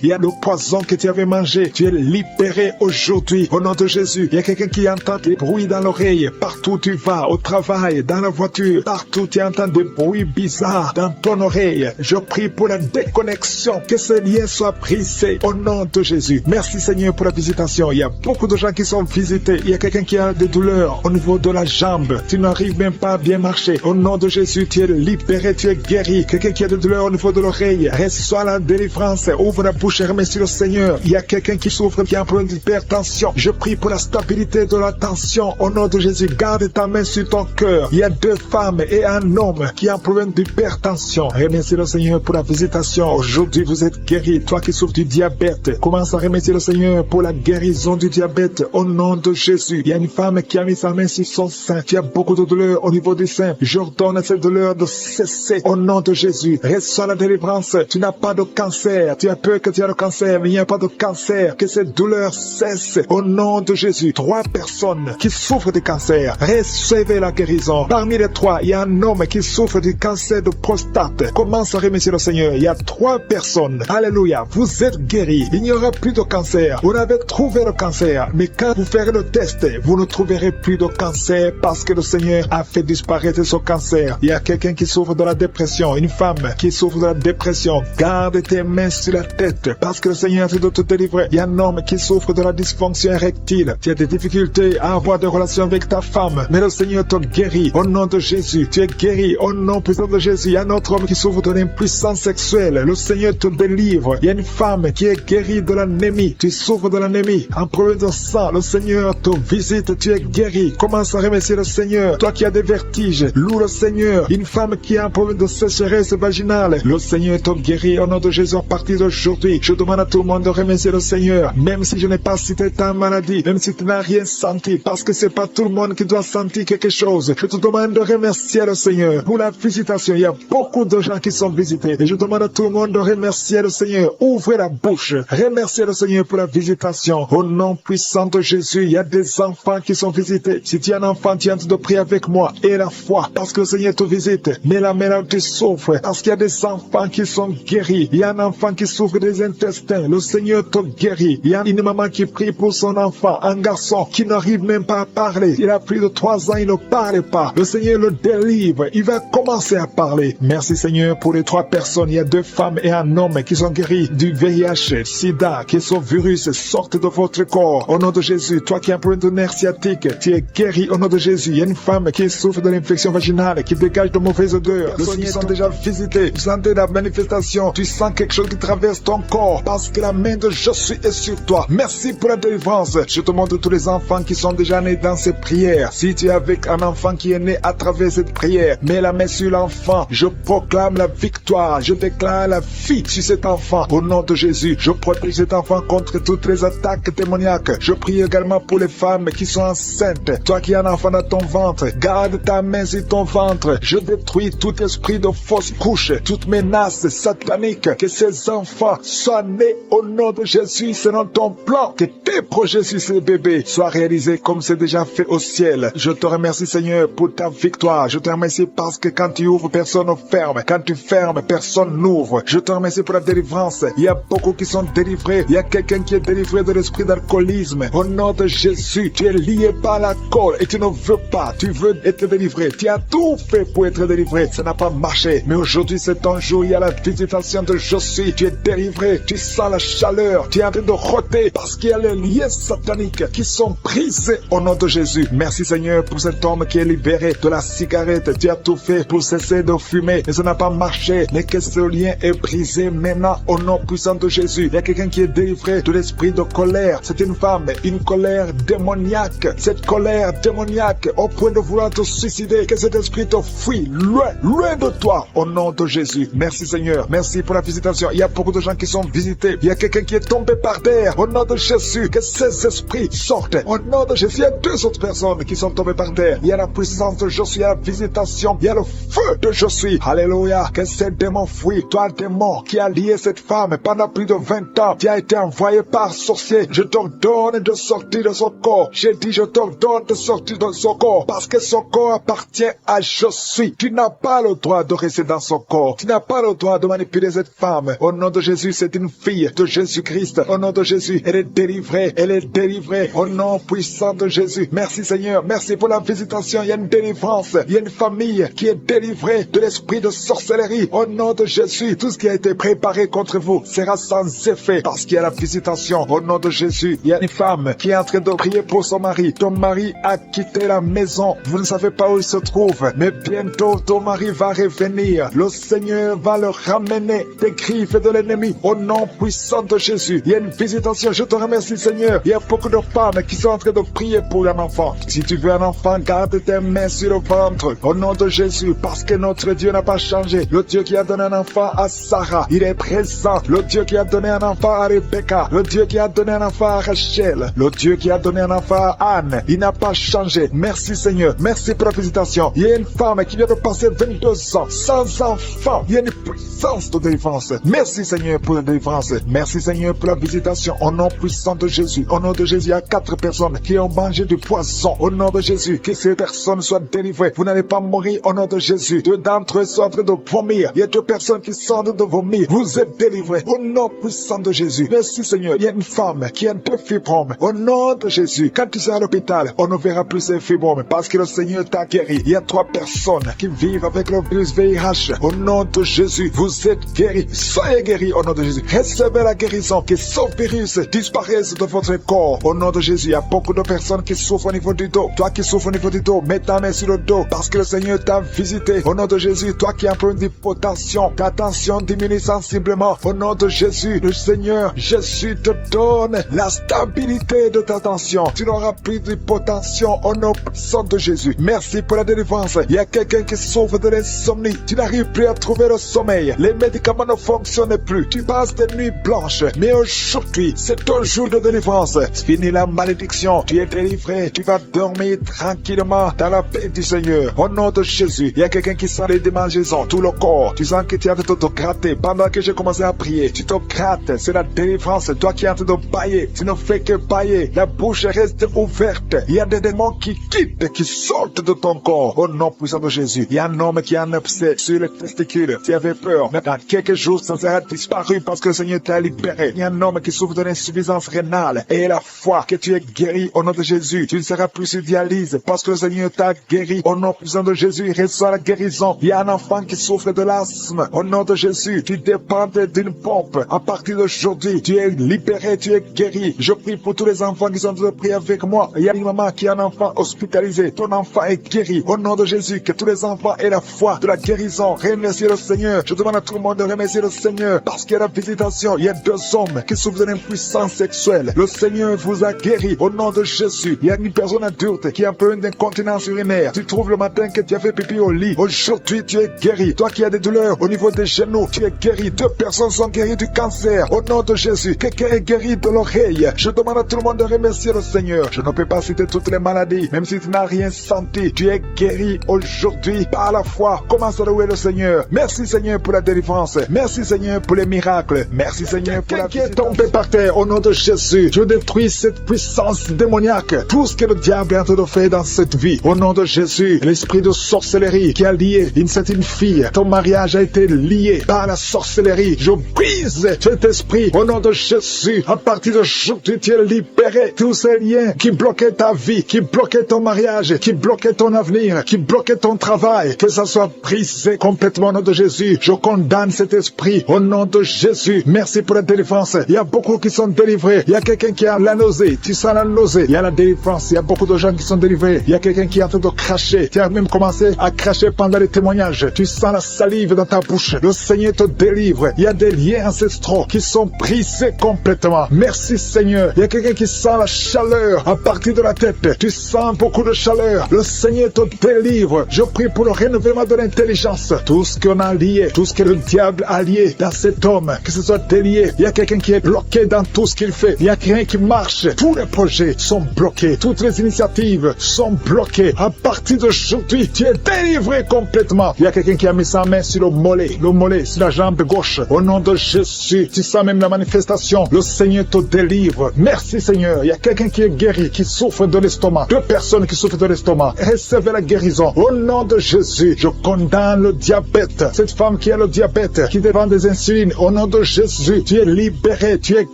Il y a le poison que tu avais mangé. Tu es libéré aujourd'hui. Au nom de Jésus. Il y a quelqu'un qui entend des bruit dans l'oreille. Partout où tu vas, au travail, dans la voiture, partout tu entends des bruits bizarres dans ton oreille. Je prie pour la déconnexion, que ce lien soit brisé au nom de Jésus. Merci Seigneur pour la visitation. Il y a beaucoup de gens qui sont visités. Il y a quelqu'un qui a des douleurs au niveau de la jambe. Tu n'arrives même pas à bien marcher. Au nom de Jésus, tu es libéré, tu es guéri. Quelqu'un qui a des douleurs au niveau de l'oreille, reçois la délivrance. Ouvre la bouche et remercie le Seigneur. Il y a quelqu'un qui souffre, qui a un problème d'hypertension. Je prie pour la stabilité de la tension. Au nom de Jésus, garde ta main sur ton cœur. Il y a 2 femmes et un homme qui a un problème d'hypertension. Remercie le Seigneur pour la visitation. Aujourd'hui, vous êtes guéri. Toi qui souffres du diabète, commence à remercier le Seigneur pour la guérison du diabète. Au nom de Jésus, il y a une femme qui a mis sa main sur son sein. Tu as beaucoup de douleur au niveau du sein. J'ordonne à cette douleur de cesser. Au nom de Jésus, reçois la délivrance. Tu n'as pas de cancer. Tu as peur que tu as le cancer, mais il n'y a pas de cancer. Que cette douleur cesse. Au nom de Jésus, 3 personnes qui souffrent de cancer, recevez la guérison. Parmi les 3, il y a un homme qui souffre du cancer de prostate. Commence à remercier le Seigneur. Il y a 3 personnes. Alléluia. Vous êtes guéris. Il n'y aura plus de cancer. Vous avez trouvé le cancer. Mais quand vous ferez le test, vous ne trouverez plus de cancer parce que le Seigneur a fait disparaître ce cancer. Il y a quelqu'un qui souffre de la dépression. Une femme qui souffre de la dépression. Garde tes mains sur la tête parce que le Seigneur a de te délivrer. Il y a un homme qui souffre de la dysfonction érectile. Tu as des difficultés à avoir des relations avec ta femme. Mais le Seigneur te guérit. Au nom de Jésus, tu es guéri. Au nom puissant de Jésus, il y a un autre homme qui souffre de l'impuissance sexuelle. Le Seigneur te délivre. Il y a une femme qui est guérie de l'anémie. Tu souffres de l'anémie. Un problème de sang. Le Seigneur te visite. Tu es guéri. Commence à remercier le Seigneur. Toi qui as des vertiges, loue le Seigneur. Une femme qui a un problème de sécheresse vaginale. Le Seigneur te guérit. Au nom de Jésus, à partir d'aujourd'hui, je demande à tout le monde de remercier le Seigneur. Même si je n'ai pas cité ta maladie, même si tu n'as rien senti, parce que c'est pas tout le monde qui doit sentir quelque chose. Je te demande de remercier le Seigneur pour la visitation. Il y a beaucoup de gens qui sont visités. Et je demande à tout le monde de remercier le Seigneur. Ouvrez la bouche. Remerciez le Seigneur pour la visitation. Au nom puissant de Jésus, il y a des enfants qui sont visités. Si tu es un enfant, tu es en train de prier avec moi. Et la foi, parce que le Seigneur te visite. Mais la maladie souffre, parce qu'il y a des enfants qui sont guéris. Il y a un enfant qui souffre des intestins. Le Seigneur te guérit. Il y a une maman qui prie pour son enfant, un garçon qui n'arrive même pas à parler. Il a plus de 3 ans, il ne parle pas. Le Seigneur le délivre. Il va commencer à parler. Merci Seigneur pour les 3 personnes. Il y a 2 femmes et un homme qui sont guéris du VIH, SIDA, que ce virus sorte de votre corps. Au nom de Jésus, toi qui as un problème de nerf sciatique, tu es guéri au nom de Jésus. Il y a une femme qui souffre de l'infection vaginale, qui dégage de mauvaises odeurs. Les personnes qui sont déjà visitées, vous sentez la manifestation, tu sens quelque chose qui traverse ton corps, parce que la main de Jésus est sur toi. Merci pour la délivrance. Je te montre tous les enfants qui sont déjà nés dans ces prières. Si tu es avec un enfant qui est né à travers cette prière, mets la main sur l'enfant. Je proclame la victoire. Je déclare la vie sur cet enfant. Au nom de Jésus, je protège cet enfant contre toutes les attaques démoniaques. Je prie également pour les femmes qui sont enceintes. Toi qui as un enfant dans ton ventre, garde ta main sur ton ventre. Je détruis tout esprit de fausse couche, toute menace satanique. Que ces enfants soient nés au nom de Jésus selon ton plan. Que tes projets sur ces bébés soient réalisés comme c'est déjà fait au ciel. Je te remercie Seigneur pour ta victoire. Je te remercie parce que quand tu ouvres, personne ne ferme. Quand tu fermes, personne n'ouvre. Je te remercie pour la délivrance. Il y a beaucoup qui sont délivrés. Il y a quelqu'un qui est délivré de l'esprit d'alcoolisme. Au nom de Jésus, tu es lié par l'alcool et tu ne veux pas. Tu veux être délivré. Tu as tout fait pour être délivré. Ça n'a pas marché. Mais aujourd'hui, c'est ton jour. Il y a la visitation de Jésus. Tu es délivré. Tu sens la chaleur. Tu es en train de rôter parce qu'il y a les liens sataniques qui sont brisés au nom de Jésus. Merci Seigneur pour cet homme qui est libéré de la cigarette. Tu as tout fait pour cesser de fumer. Mais ça n'a pas marché. Mais que ce lien est brisé maintenant au nom puissant de Jésus. Il y a quelqu'un qui est délivré de l'esprit de colère. C'est une femme, une colère démoniaque. Cette colère démoniaque au point de vouloir te suicider. Que cet esprit te fuit loin, loin de toi au nom de Jésus. Merci Seigneur. Merci pour la visitation. Il y a beaucoup de gens qui sont visités. Il y a quelqu'un qui est tombé par terre au nom de Jésus. Que ces esprits sortent au nom de Jésus. Il y a 2 autres personnes qui sont tombées par terre. Il y a la puissance de Jésus. Il y a la visitation. Il y a le feu de Jésus. Alléluia. Que ces démons fuient. Toi démon qui a lié cette femme pendant plus de 20 ans. Tu as été envoyé par sorcier. Je t'ordonne de sortir de son corps. J'ai dit je t'ordonne de sortir de son corps. Parce que son corps appartient à Jésus. Tu n'as pas le droit de rester dans son corps. Tu n'as pas le droit de manipuler cette femme. Au nom de Jésus, c'est une fille de Jésus-Christ. Au nom de Jésus, elle est délivrée. Elle est délivrée. Au nom puissant de Jésus. Merci Seigneur, merci pour la visitation. Il y a une délivrance, il y a une famille qui est délivrée de l'esprit de sorcellerie. Au nom de Jésus, tout ce qui a été préparé contre vous sera sans effet parce qu'il y a la visitation. Au nom de Jésus, il y a une femme qui est en train de prier pour son mari. Ton mari a quitté la maison. Vous ne savez pas où il se trouve, mais bientôt ton mari va revenir. Le Seigneur va le ramener des griffes de l'ennemi. Au nom puissant de Jésus, il y a une visitation. Je te remercie Seigneur. Il y a beaucoup de femmes qui sont en train de prier pour un enfant. Si tu veux un enfant, garde tes mains sur le ventre. Au nom de Jésus, parce que notre Dieu n'a pas changé. Le Dieu qui a donné un enfant à Sarah, il est présent. Le Dieu qui a donné un enfant à Rebecca, le Dieu qui a donné un enfant à Rachel, le Dieu qui a donné un enfant à Anne, il n'a pas changé. Merci Seigneur, merci pour la visitation. Il y a une femme qui vient de passer 22 ans sans enfant. Il y a une puissance de délivrance. Merci Seigneur pour la délivrance. Merci Seigneur pour la visitation. Au nom puissant de Jésus. Au nom de Jésus, il y a 4 personnes qui ont mangé du poison. Au nom de Jésus, que ces personnes soient délivrées. Vous n'allez pas mourir au nom de Jésus. 2 d'entre eux sont en train de vomir. Il y a 2 personnes qui sont en train de vomir. Vous êtes délivrés. Au nom puissant de Jésus. Merci Seigneur. Il y a une femme qui a 2 fibromes. Au nom de Jésus. Quand tu seras à l'hôpital, on ne verra plus ces fibromes parce que le Seigneur t'a guéri. Il y a 3 personnes qui vivent avec le virus VIH. Au nom de Jésus, vous êtes guéris. Soyez guéris au nom de Jésus. Recevez la guérison. Que ce virus disparaisse de votre corps. Au nom de Jésus, il y a beaucoup de personnes qui souffrent au niveau du dos. Toi qui souffres au niveau du dos, mets ta main sur le dos parce que le Seigneur t'a visité. Au nom de Jésus, toi qui as un problème d'hypotension, ta tension diminue sensiblement. Au nom de Jésus, le Seigneur Jésus te donne la stabilité de ta tension. Tu n'auras plus d'hypotension au nom puissant de Jésus. Merci pour la délivrance. Il y a quelqu'un qui souffre de l'insomnie. Tu n'arrives plus à trouver le sommeil. Les médicaments ne fonctionnent plus. Tu passes des nuits blanches. Mais aujourd'hui, c'est ton jour de délivrance. Fini la malédiction. Tu es délivré. Tu vas dormir tranquillement dans la paix du Seigneur. Au nom de Jésus, il y a quelqu'un qui sent les démangeaisons, tout le corps. Tu sens que tu es en train de te gratter. Pendant que j'ai commencé à prier, tu te grattes. C'est la délivrance. Toi qui es en train de bailler, tu ne fais que bailler. La bouche reste ouverte. Il y a des démons qui quittent, qui sortent de ton corps. Au nom puissant de Jésus, il y a un homme qui a un abcès sur les testicules. Tu avais peur. Mais dans quelques jours, ça sera disparu parce que le Seigneur t'a libéré. Il y a un homme qui souffre de l'insuffisance rénale. Et la foi que tu es guéri au nom de Jésus. Tu ne seras plus sur dialyse parce que le Seigneur t'a guéri. Au nom puissant de Jésus, reçois la guérison. Il y a un enfant qui souffre de l'asthme. Au nom de Jésus, tu dépends d'une pompe. À partir d'aujourd'hui, tu es libéré, tu es guéri. Je prie pour tous les enfants qui sont en train de prier avec moi. Il y a une maman qui a un enfant hospitalisé. Ton enfant est guéri. Au nom de Jésus, que tous les enfants aient la foi de la guérison. Remerciez le Seigneur. Je demande à tout le monde de remercier le Seigneur parce qu'il y a la visitation. Il y a 2 hommes qui souffrent de l'impuissance sexuelle. Le Seigneur vous a guéri. Au nom de Jésus, il y a une personne adulte qui a un peu d'incontinence urinaire. Tu trouves le matin que tu as fait pipi au lit. Aujourd'hui, tu es guéri. Toi qui as des douleurs au niveau des genoux, tu es guéri. 2 personnes sont guéries du cancer. Au nom de Jésus, quelqu'un est guéri de l'oreille. Je demande à tout le monde de remercier le Seigneur. Je ne peux pas citer toutes les maladies, même si tu n'as rien senti. Tu es guéri aujourd'hui par la foi. Commence à louer le Seigneur. Merci Seigneur pour la délivrance. Merci Seigneur pour les miracles. Merci Seigneur pour la qui est tombé par terre. Au nom de Jésus, je détruis cette puissance démoniaque. Tout ce que le diable est en train de faire dans cette vie. Au nom de Jésus, l'esprit de sorcellerie qui a lié une certaine fille. Ton mariage a été lié par la sorcellerie. Je brise cet esprit. Au nom de Jésus, à partir d'aujourd'hui, tu es libéré. Tous ces liens qui bloquaient ta vie, qui bloquaient ton mariage, qui bloquaient ton avenir, qui bloquaient ton travail, que ça soit brisé complètement au nom de Jésus. Je condamne cet esprit au nom de Jésus. Merci pour la délivrance. Il y a beaucoup qui sont délivrés. Il y a quelqu'un qui a la nausée. Tu sens la nausée. Il y a la délivrance. Il y a beaucoup de gens qui sont délivrés. Il y a quelqu'un qui est en train de cracher. Tu as même commencé à cracher pendant les témoignages. Tu sens la salive dans ta bouche. Le Seigneur te délivre. Il y a des liens ancestraux qui sont brisés complètement. Merci Seigneur. Il y a quelqu'un qui sent la chaleur à partir de la tête. Tu sens beaucoup de chaleur. Le Seigneur te délivre. Je prie pour le renouvellement de l'intelligence. Tout ce qu'on a lié, tout ce que le diable a lié dans cet homme, que ce soit délié. Il y a quelqu'un qui est bloqué dans tout ce qu'il fait. Il y a rien qui marche. Tous les projets sont bloqués. Toutes les initiatives sont bloquées. À partir d'aujourd'hui, tu es délivré complètement. Il y a quelqu'un qui a mis sa main sur le mollet sur la jambe gauche. Au nom de Jésus, tu sens même la manifestation. Le Seigneur te délivre. Merci Seigneur. Il y a quelqu'un qui est guéri, qui souffre de l'estomac. 2 personnes qui souffrent de l'estomac. Recevez la guérison. Au nom de Jésus, je condamne le diabète. Cette femme qui a le diabète, qui dépend des insulines. Au nom de Jésus, tu es libéré, tu es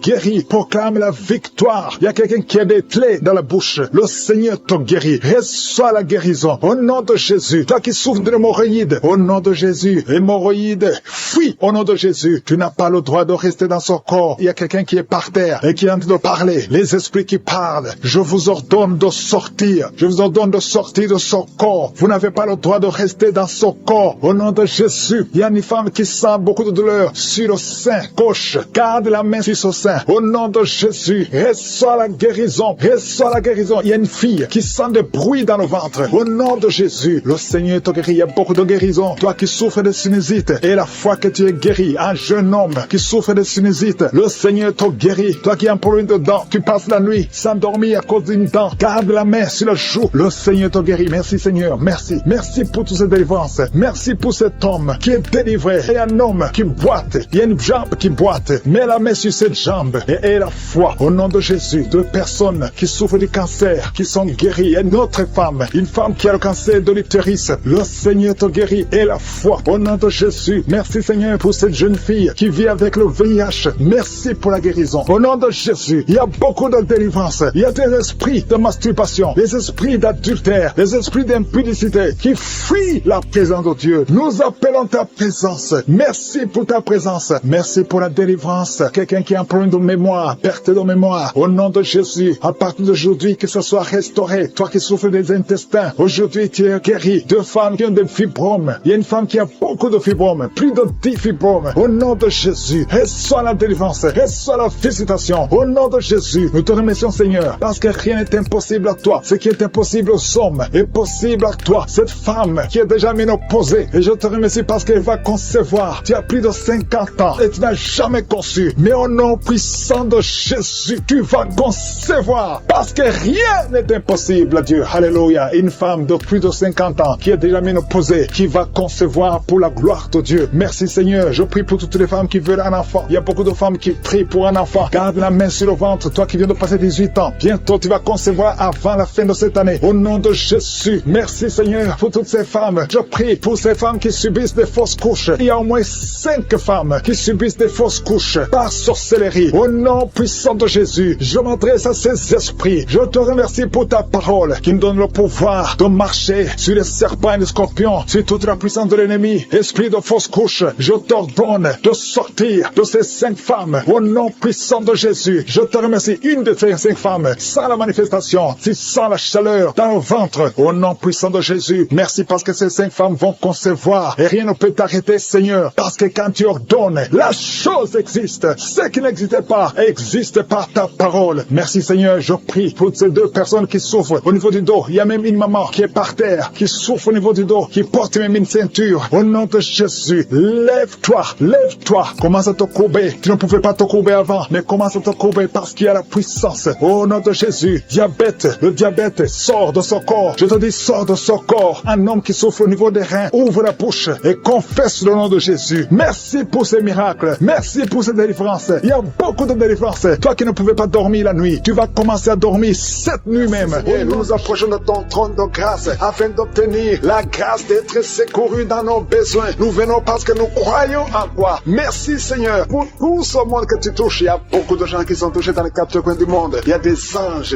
guéri. Proclame la victoire. Il y a quelqu'un qui a des plaies dans bouche. Le Seigneur te guérit. Reçois la guérison. Au nom de Jésus. Toi qui souffres de l'hémorroïde, au nom de Jésus. Hémorroïde, fuis au nom de Jésus. Tu n'as pas le droit de rester dans son corps. Il y a quelqu'un qui est par terre et qui est en train de parler. Les esprits qui parlent. Je vous ordonne de sortir. Je vous ordonne de sortir de son corps. Vous n'avez pas le droit de rester dans son corps. Au nom de Jésus. Il y a une femme qui sent beaucoup de douleur sur le sein gauche. Garde la main sur son sein. Au nom de Jésus. Reçois la guérison. Reçois la guérison. Il y a une fille qui sent des bruits dans le ventre. Au nom de Jésus. Le Seigneur te guérit. Il y a beaucoup de guérison. Toi qui souffres de sinusite et la fois que tu es guéri, un jeune homme qui souffre de sinusite, le Seigneur te guérit. Toi qui as un problème de dents, tu passes la nuit sans dormir à cause d'une dent. Garde la main sur le joue. Le Seigneur te guérit. Merci Seigneur. Merci. Merci pour toutes ces délivrances. Merci pour cet homme qui est délivré. Il y a un homme qui boite. Il y a une jambe qui boite. Mets la main sur cette jambe et aie la foi. Au nom de Jésus, deux personnes qui souffrent du cancer, qui sont guéries. Il y a une autre femme, une femme qui a le cancer de l'utérus. Le Seigneur te guérit et la foi. Au nom de Jésus. Merci Seigneur pour cette jeune fille qui vit avec le VIH. Merci pour la guérison. Au nom de Jésus, il y a beaucoup de délivrance. Il y a des esprits de masturbation, des esprits d'adultère, des esprits d'impudicité qui fuient la présence de Dieu. Nous appelons ta présence. Merci pour ta présence. Merci pour la délivrance. Quelqu'un qui a un problème de mémoire, perte de mémoire. Au nom de Jésus, à partir d'aujourd'hui, que ce soit restauré. Toi qui souffres des intestins, aujourd'hui tu es guéri. Deux femmes qui ont des fibromes. Il y a une femme qui a beaucoup de fibromes, plus de 10 fibromes. Au nom de Jésus, reçois la délivrance, reçois la visitation. Au nom de Jésus, nous te remercions Seigneur, parce que rien n'est impossible à toi. Ce qui est impossible aux hommes est possible à toi. Cette femme qui est déjà ménopausée, et je te remercie parce qu'elle va concevoir. Tu as plus de 50 ans et tu n'as jamais conçu. Mais au nom puissant de Jésus, tu vas concevoir, parce que rien n'est impossible à Dieu. Alléluia. Une femme de plus de 50 ans qui est déjà ménopausée, qui va concevoir pour la gloire de Dieu. Merci Seigneur. Je prie pour toutes les femmes qui veulent un enfant. Il y a beaucoup de femmes qui prient pour un enfant. Garde la main sur le ventre. Toi qui viens de passer 18 ans, bientôt tu vas concevoir avant la fin de cette année. Au nom de Jésus. Merci Seigneur pour toutes ces femmes. Je prie pour ces femmes qui subissent des fausses couches. Il y a au moins 5 femmes qui subissent des fausses couches par sorcellerie. Au nom puissant de Jésus, je m'adresse à ces esprits. Je te remercie pour ta parole qui me donne le pouvoir de marcher sur les serpents et les scorpions, sur toute la puissance de l'ennemi. Esprit de fausse couche, je t'ordonne de sortir de ces 5 femmes. Au nom puissant de Jésus, je te remercie. Une de ces 5 femmes, sans la manifestation, si sans la chaleur dans le ventre. Au nom puissant de Jésus, merci parce que ces 5 femmes vont concevoir et rien ne peut t'arrêter Seigneur, parce que quand tu ordonnes, la chose existe. Ce qui n'existait pas existe par ta parole. Merci Seigneur, je prie pour ces 2 personnes qui souffrent au niveau du dos. Il y a même une maman qui est par terre, qui souffre au niveau du dos, qui porte même une ceinture. Au nom de Jésus, lève-toi, lève-toi. Commence à te courber. Tu ne pouvais pas te courber avant, mais commence à te courber parce qu'il y a la puissance. Au nom de Jésus, diabète, le diabète sort de son corps. Je te dis, sors de son corps. Un homme qui souffre au niveau des reins, ouvre la bouche et confesse le nom de Jésus. Merci pour ces miracles. Merci pour ces délivrances. Il y a beaucoup de délivrances. Toi qui ne pouvais pas dormir la nuit, tu vas commencer à dormir cette nuit même. Et nous nous approchons de ton trône de grâce afin d'obtenir la grâce d'être secourus dans nos besoins. Nous venons parce que nous croyons en toi. Merci Seigneur pour tout ce monde que tu touches. Il y a beaucoup de gens qui sont touchés dans les 4 coins du monde. Il y a des anges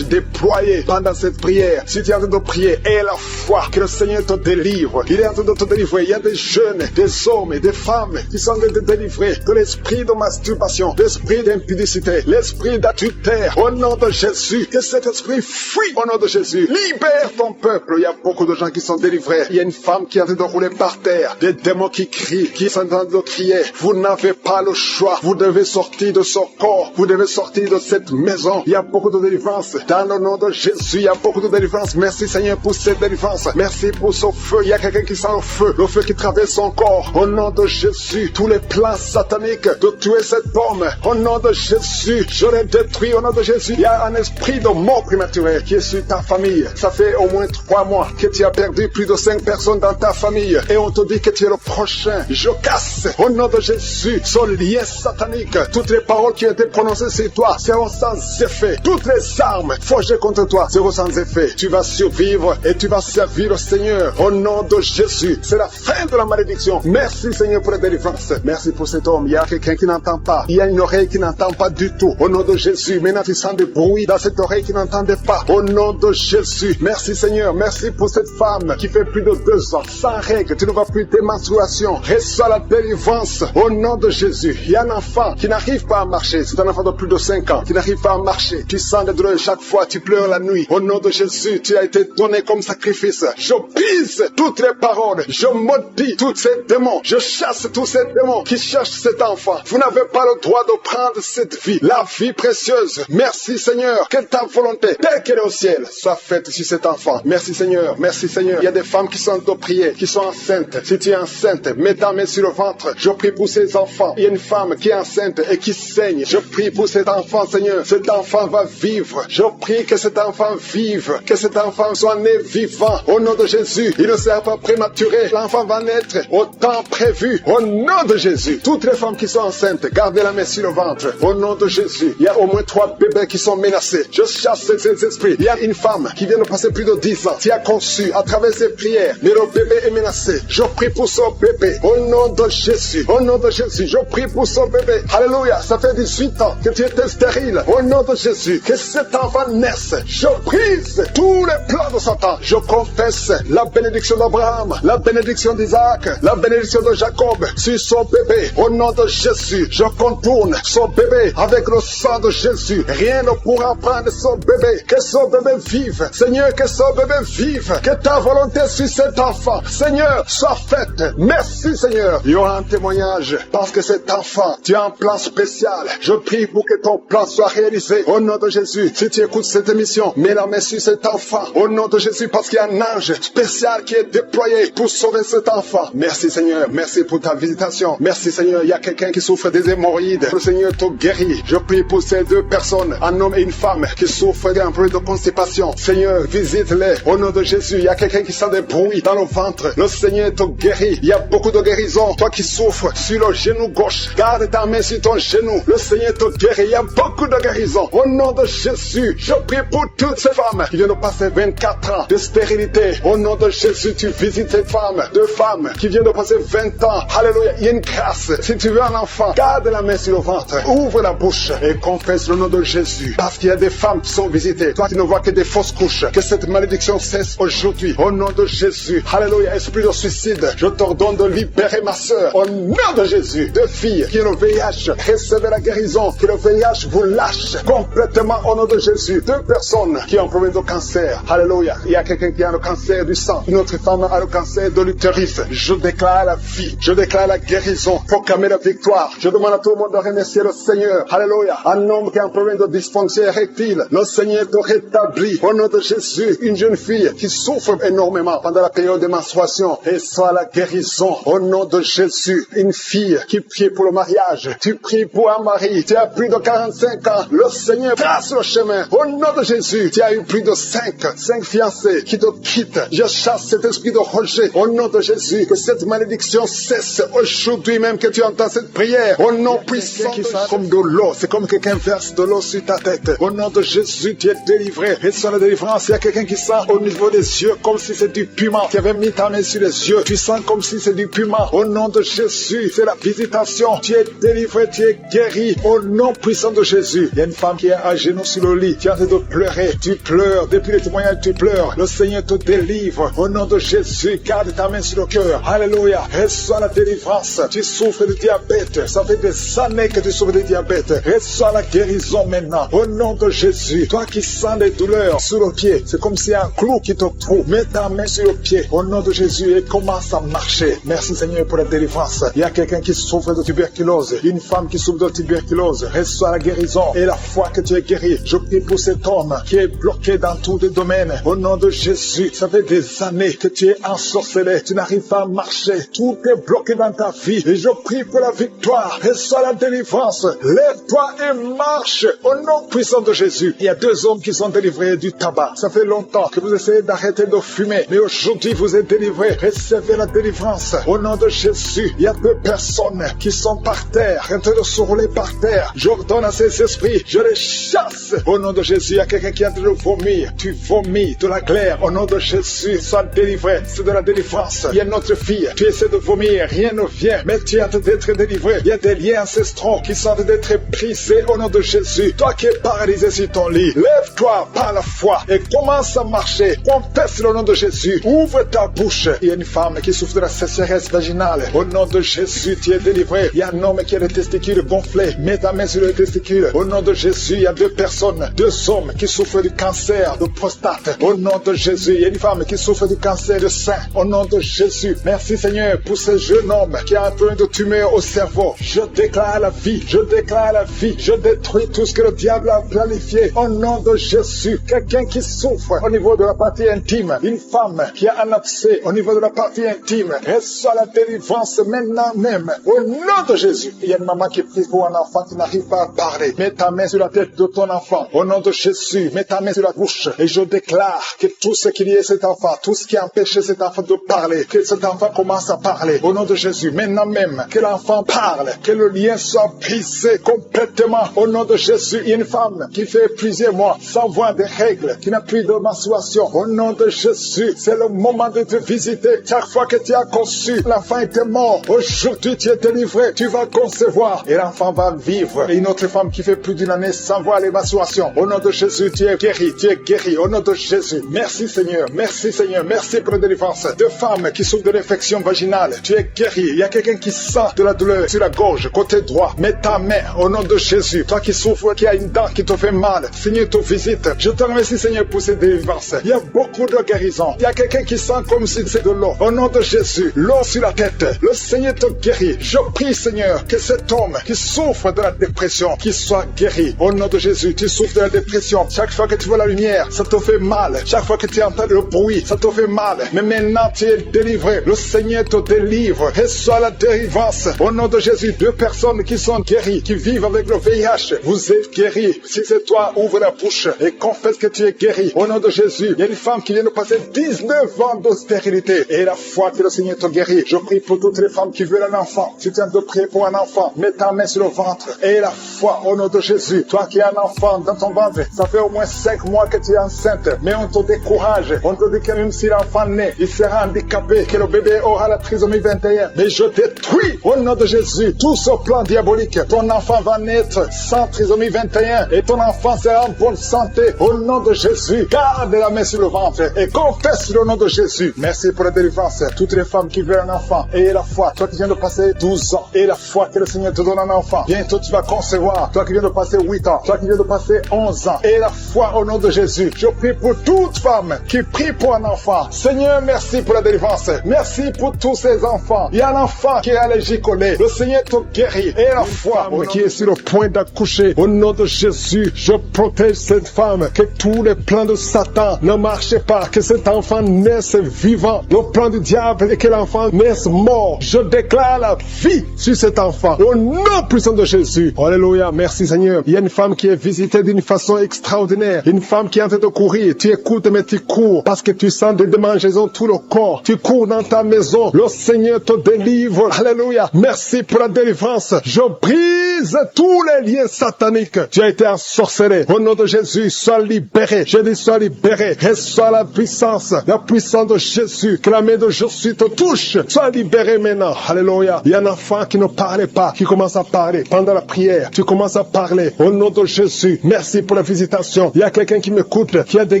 déployés pendant cette prière. Si tu es en train de prier, aie la foi que le Seigneur te délivre. Il est en train de te délivrer. Il y a des jeunes, des hommes et des femmes qui sont délivrés de l'esprit de masturbation, l'esprit d'impudicité, l'esprit d'adultère. Au nom de Jésus, que cet esprit fuit au nom de Jésus. Libère ton peuple. Il y a beaucoup de gens qui sont délivrés. Il y a une femme qui est en train de rouler par terre. Des démons qui crient, qui sont en train de crier. Vous n'avez pas le choix. Vous devez sortir de son corps. Vous devez sortir de cette maison. Il y a beaucoup de délivrance. Dans le nom de Jésus, il y a beaucoup de délivrance. Merci Seigneur pour cette délivrance. Merci pour ce feu. Il y a quelqu'un qui sent le feu qui traverse son corps. Au nom de Jésus, tous les plans sataniques de tuer cet homme. Au nom de Jésus, je les détruis. Au nom de Jésus, il y a un esprit de mort prématurée qui est sur ta famille. Ça fait au moins 3 mois que tu as perdu plus de 5 personnes dans ta famille. Et on te dit que tu es le prochain. Je casse au nom de Jésus ce lien satanique. Toutes les paroles qui ont été prononcées sur toi seront sans effet. Toutes les armes forgées contre toi seront sans effet. Tu vas survivre et tu vas servir le Seigneur. Au nom de Jésus, c'est la fin de la malédiction. Merci Seigneur pour la délivrance. Merci pour cet homme. Il y a quelqu'un qui n'entend pas. Il y a une oreille qui n'entend pas du tout. Au nom de Jésus, maintenant tu sens des bruits dans cette oreille qui n'entendait pas. Au nom de Jésus, merci Seigneur, merci pour cette femme qui fait plus de 2 ans, sans règles, tu ne vois plus tes menstruations. Reçois la délivrance au nom de Jésus. Il y a un enfant qui n'arrive pas à marcher, c'est un enfant de plus de 5 ans, qui n'arrive pas à marcher. Tu sens des douleurs chaque fois, tu pleures la nuit. Au nom de Jésus, tu as été donné comme sacrifice. Je brise toutes les paroles, je maudis tous ces démons, je chasse tous ces démons qui cherchent cet enfant. Vous n'avez pas le droit de prendre cette vie, la vie précieuse. Merci Seigneur, que ta volonté, telle qu'elle est au ciel, soit faite sur cet enfant. Merci Seigneur, merci Seigneur. Il y a des femmes qui sont de prier, qui sont enceintes. Si tu es enceinte, mets ta main sur le ventre. Je prie pour ces enfants. Il y a une femme qui est enceinte et qui saigne. Je prie pour cet enfant, Seigneur. Cet enfant va vivre. Je prie que cet enfant vive, que cet enfant soit né vivant. Au nom de Jésus, il ne sera pas prématuré. L'enfant va naître au temps prévu. Au nom de Jésus, toutes les femmes qui sont enceintes, gardez la main sur le ventre. Au nom de Jésus, il y a au moins 3 bébés qui sont menacés. Je chasse ces esprits. Il y a une femme qui vient de passer plus de 10 ans, qui a conçu à travers ses prières, mais le bébé est menacé. Je prie pour son bébé. Au nom de Jésus, au nom de Jésus, je prie pour son bébé. Alléluia, ça fait 18 ans que tu étais stérile. Au nom de Jésus, que cet enfant naisse. Je brise tous les plans de Satan. Je confesse la bénédiction d'Abraham, la bénédiction d'Isaac, la bénédiction de Jacob sur son bébé. Au nom de Jésus, je contourne son bébé avec le sang de Jésus. Rien ne pourra prendre son bébé. Que son bébé vive. Seigneur, que son bébé vive. Que ta volonté sur cet enfant, Seigneur, soit faite. Merci Seigneur. Il y aura un témoignage parce que cet enfant, tu as un plan spécial. Je prie pour que ton plan soit réalisé. Au nom de Jésus, si tu écoutes cette émission, mets la main sur cet enfant. Au nom de Jésus, parce qu'il y a un ange spécial qui est déployé pour sauver cet enfant. Merci Seigneur, merci pour ta visitation. Merci Seigneur, il y a quelqu'un qui souffre des hémorroïdes. Le Seigneur te guérit. Je prie pour ces 2 personnes, un homme et une femme qui souffrent d'un problème de constipation. Seigneur, visite-les. Au nom de Jésus, il y a quelqu'un qui sent des bruits dans le ventre. Le Seigneur te guérit. Il y a beaucoup de guérison. Toi qui souffres sur le genou gauche, garde ta main sur ton genou. Le Seigneur te guérit. Il y a beaucoup de guérison. Au nom de Jésus, je prie pour toutes ces femmes qui viennent de passer 24 ans de stérilité. Au nom de Jésus, tu visites ces femmes. 2 femmes qui viennent de passer 20 ans. Alléluia. Il y a une grâce. Si tu veux un enfant, garde la main sur le ventre. Ouvre la bouche et confesse le nom de Jésus. Parce qu'il y a des femmes qui sont visitées. Toi qui ne vois que des fausses couches. Que cette malédiction cesse aujourd'hui. Au nom de Jésus. Alléluia. Esprit de suicide, je t'ordonne de libérer ma soeur. Au nom de Jésus. 2 filles qui ont le VIH, recevez la guérison. Que le VIH vous lâche complètement au nom de Jésus. 2 personnes qui ont un problème de cancer. Alléluia. Il y a quelqu'un qui a le cancer du sang. Une autre femme a le cancer de l'utérus. Je déclare la vie. Je déclare la guérison. Proclamer la victoire. Je demande à tout le monde de remercier le Seigneur. Alléluia. Un homme qui a un problème de dysfonction érectile. Le Seigneur te rétablit. Au nom de Jésus. Une jeune fille qui souffre énormément pendant la période de menstruation. Et soit la guérison. Au nom de Jésus. Une fille qui prie pour le mariage. Tu pries pour un mari. Tu as plus de 45 ans. Le Seigneur trace le chemin. Au nom de Jésus. Tu as eu plus de 5 fiancés qui te quittent. Je chasse cet esprit de rejet. Au nom de Jésus. Que cette malédiction cesse aujourd'hui même que tu entends cette prière. Au nom puissant qui fait comme de l'eau. C'est comme quelqu'un verse de l'eau sur ta tête. Au nom de Jésus, tu es délivré. Et sur la délivrance, il y a quelqu'un qui sent au niveau des yeux comme si c'est du piment. Tu avais mis ta main sur les yeux. Tu sens comme si c'est du piment. Au nom de Jésus, c'est la visitation. Tu es délivré, tu es guéri. Au nom puissant de Jésus. Il y a une femme qui est à genoux sur le lit. Tu es en train de pleurer. Tu pleures. Depuis les témoignages, tu pleures. Le Seigneur te délivre. Au nom de Jésus, garde ta main sur le cœur. Alléluia. Reçois la délivrance. Tu souffres de diabète. Ça fait des années que tu souffres de diabète. Reçois la guérison maintenant. Au nom de Jésus. Toi qui sens les douleurs sur le pied. C'est comme si un clou qui te trouve. Mets ta main sur le pied. Au nom de Jésus et commence à marcher. Merci Seigneur pour la délivrance. Il y a quelqu'un qui souffre de tuberculose. Une femme qui souffre de tuberculose. Reçois la guérison et la foi que tu es guéri. Je prie pour cet homme qui est bloqué dans tous les domaines. Au nom de Jésus. Ça fait des années que tu es ensorcelé. Tu n'arrives pas à marcher. Tout est bloqué dans ta vie. Et je prie pour la victoire. Reçois la délivrance. Lève-toi et marche. Au nom puissant de Jésus. Il y a 2 hommes qui sont délivrés du tabac. Ça fait longtemps que vous essayez d'arrêter de fumer. Mais aujourd'hui, vous êtes délivrés. Recevez la délivrance. Au nom de Jésus. Il y a 2 personnes qui sont par terre, en train de se rouler par terre. J'ordonne à ces esprits. Je les chasse. Au nom de Jésus, il y a quelqu'un qui est en train de vomir. Tu vomis de la glaire. Au nom de Jésus, sois délivré. C'est de la délivrance. Il y a une autre fille. Tu essaies de vomir. Rien ne vient. Mais tu es en train d'être délivré. Il y a des liens ancestraux qui sont en train d'être brisés au nom de Jésus. Toi qui es paralysé paralysé sur ton lit, lève-toi par la foi et commence à marcher. Confesse le nom de Jésus. Ouvre ta bouche. Il y a une femme qui souffre de la sécheresse vaginale. Au nom de Jésus, tu es délivré. Il y a un homme qui a les testicules gonflés. Mets ta main sur les testicules. Au nom de Jésus, il y a 2 personnes, 2 hommes qui souffrent du cancer de prostate. Au nom de Jésus, il y a une femme qui souffre du cancer de sein. Au nom de Jésus, merci Seigneur pour ce jeune homme qui a un peu de tumeur au cerveau. Je déclare la vie. Je déclare la vie. Je détruis tout ce que le diable a planifié. Au nom de Jésus, quelqu'un qui souffre au niveau de la partie intime, une femme qui a un abcès au niveau de la partie intime, reçoit la délivrance maintenant même. Au nom de Jésus, il y a une maman qui prie pour un enfant qui n'arrive pas à parler. Mets ta main sur la tête de ton enfant. Au nom de Jésus, mets ta main sur la bouche et je déclare que tout ce qu'il y a cet enfant, tout ce qui a empêché cet enfant de parler, que cet enfant commence à parler. Au nom de Jésus, maintenant même, que l'enfant parle, que le lien soit brisé complètement. Au nom de Jésus, il y a une femme qui fait plusieurs mois sans voir des règles, qui n'a plus de menstruation. Au nom de Jésus, c'est le moment de te visiter. Chaque fois que tu as conçu, l'enfant était mort. Aujourd'hui, tu es délivré. Tu vas concevoir et l'enfant va vivre. Et une autre femme qui fait plus d'une année sans voir les menstruations. Au nom de Jésus, tu es guéri. Tu es guéri. Au nom de Jésus. Merci Seigneur. Merci Seigneur. Merci pour la délivrance. 2 femmes qui souffrent de l'infection vaginale. Tu es guéri. Il y a quelqu'un qui sent de la douleur sur la gorge, côté droit. Mets ta main au nom de Jésus. Toi qui souffres, qui a une dent qui te fait mal. Seigneur te visite. Je te remercie Seigneur pour cette délivrance. Il y a beaucoup de guérison. Il y a quelqu'un qui sent comme si c'est de l'eau. Au nom de Jésus, l'eau sur la tête. Le Seigneur te guérit. Je prie Seigneur que cet homme qui souffre de la dépression, qu'il soit guéri. Au nom de Jésus, tu souffres de la dépression. Chaque fois que tu vois la lumière, ça te fait mal. Chaque fois que tu entends le bruit, ça te fait mal. Mais maintenant tu es délivré. Le Seigneur te délivre. Reçois la délivrance. Au nom de Jésus, 2 personnes qui sont guéries, qui vivent avec le VIH. Vous êtes guéris. Si c'est toi, ouvre la bouche et confesse que tu es guéri. Au nom de Jésus, il y a une femme qui vient de passer 19 ans de stérilité. Et la foi que le Seigneur te guérit. Je prie pour toutes les femmes qui veulent un enfant. Si tu viens de prier pour un enfant, mets ta main sur le ventre. Et la foi au nom de Jésus. Toi qui as un enfant dans ton ventre, ça fait au moins 5 mois que tu es enceinte. Mais on te décourage. On te dit que même si l'enfant naît, il sera handicapé, que le bébé aura la trisomie 21. Mais je détruis au nom de Jésus tout ce plan diabolique. Ton enfant va naître sans trisomie 21 et ton enfant sera en bonne santé. Au nom de Jésus, garde la main sur le ventre et confesse le nom de Jésus. Merci pour la délivrance. Toutes les femmes qui veulent un enfant, et la foi. Toi qui viens de passer 12 ans, et la foi que le Seigneur te donne un enfant. Bientôt tu vas concevoir. Toi qui viens de passer 8 ans, toi qui viens de passer 11 ans, et la foi au nom de Jésus. Je prie pour toute femme qui prie pour un enfant. Seigneur, merci pour la délivrance. Merci pour tous ces enfants. Il y a un enfant qui est allergique au lait. Le Seigneur te guérit. Et la foi qui est sur le point d'accoucher. Au nom de Jésus, je protège cette femme. Que tous les plans de Satan ne marchent pas. Que cet enfant naisse vivant. Le plan du diable est que l'enfant naisse mort. Je déclare la vie sur cet enfant. Au nom puissant de Jésus. Alléluia. Merci Seigneur. Il y a une femme qui est visitée d'une façon extraordinaire. Une femme qui est en train de courir. Tu écoutes mais tu cours parce que tu sens des démangeaisons tout le corps. Tu cours dans ta maison. Le Seigneur te délivre. Alléluia. Merci pour la délivrance. Je brise tous les liens sataniques. Tu as été ensorcelé. Au nom de Jésus, sois libéré. Je dis sois libéré. Reçois la puissance de Jésus. Que la main de Jésus te touche. Sois libéré maintenant. Alléluia. Il y a un enfant qui ne parlait pas, qui commence à parler. Pendant la prière, tu commences à parler. Au nom de Jésus, merci pour la visitation. Il y a quelqu'un qui m'écoute, qui a des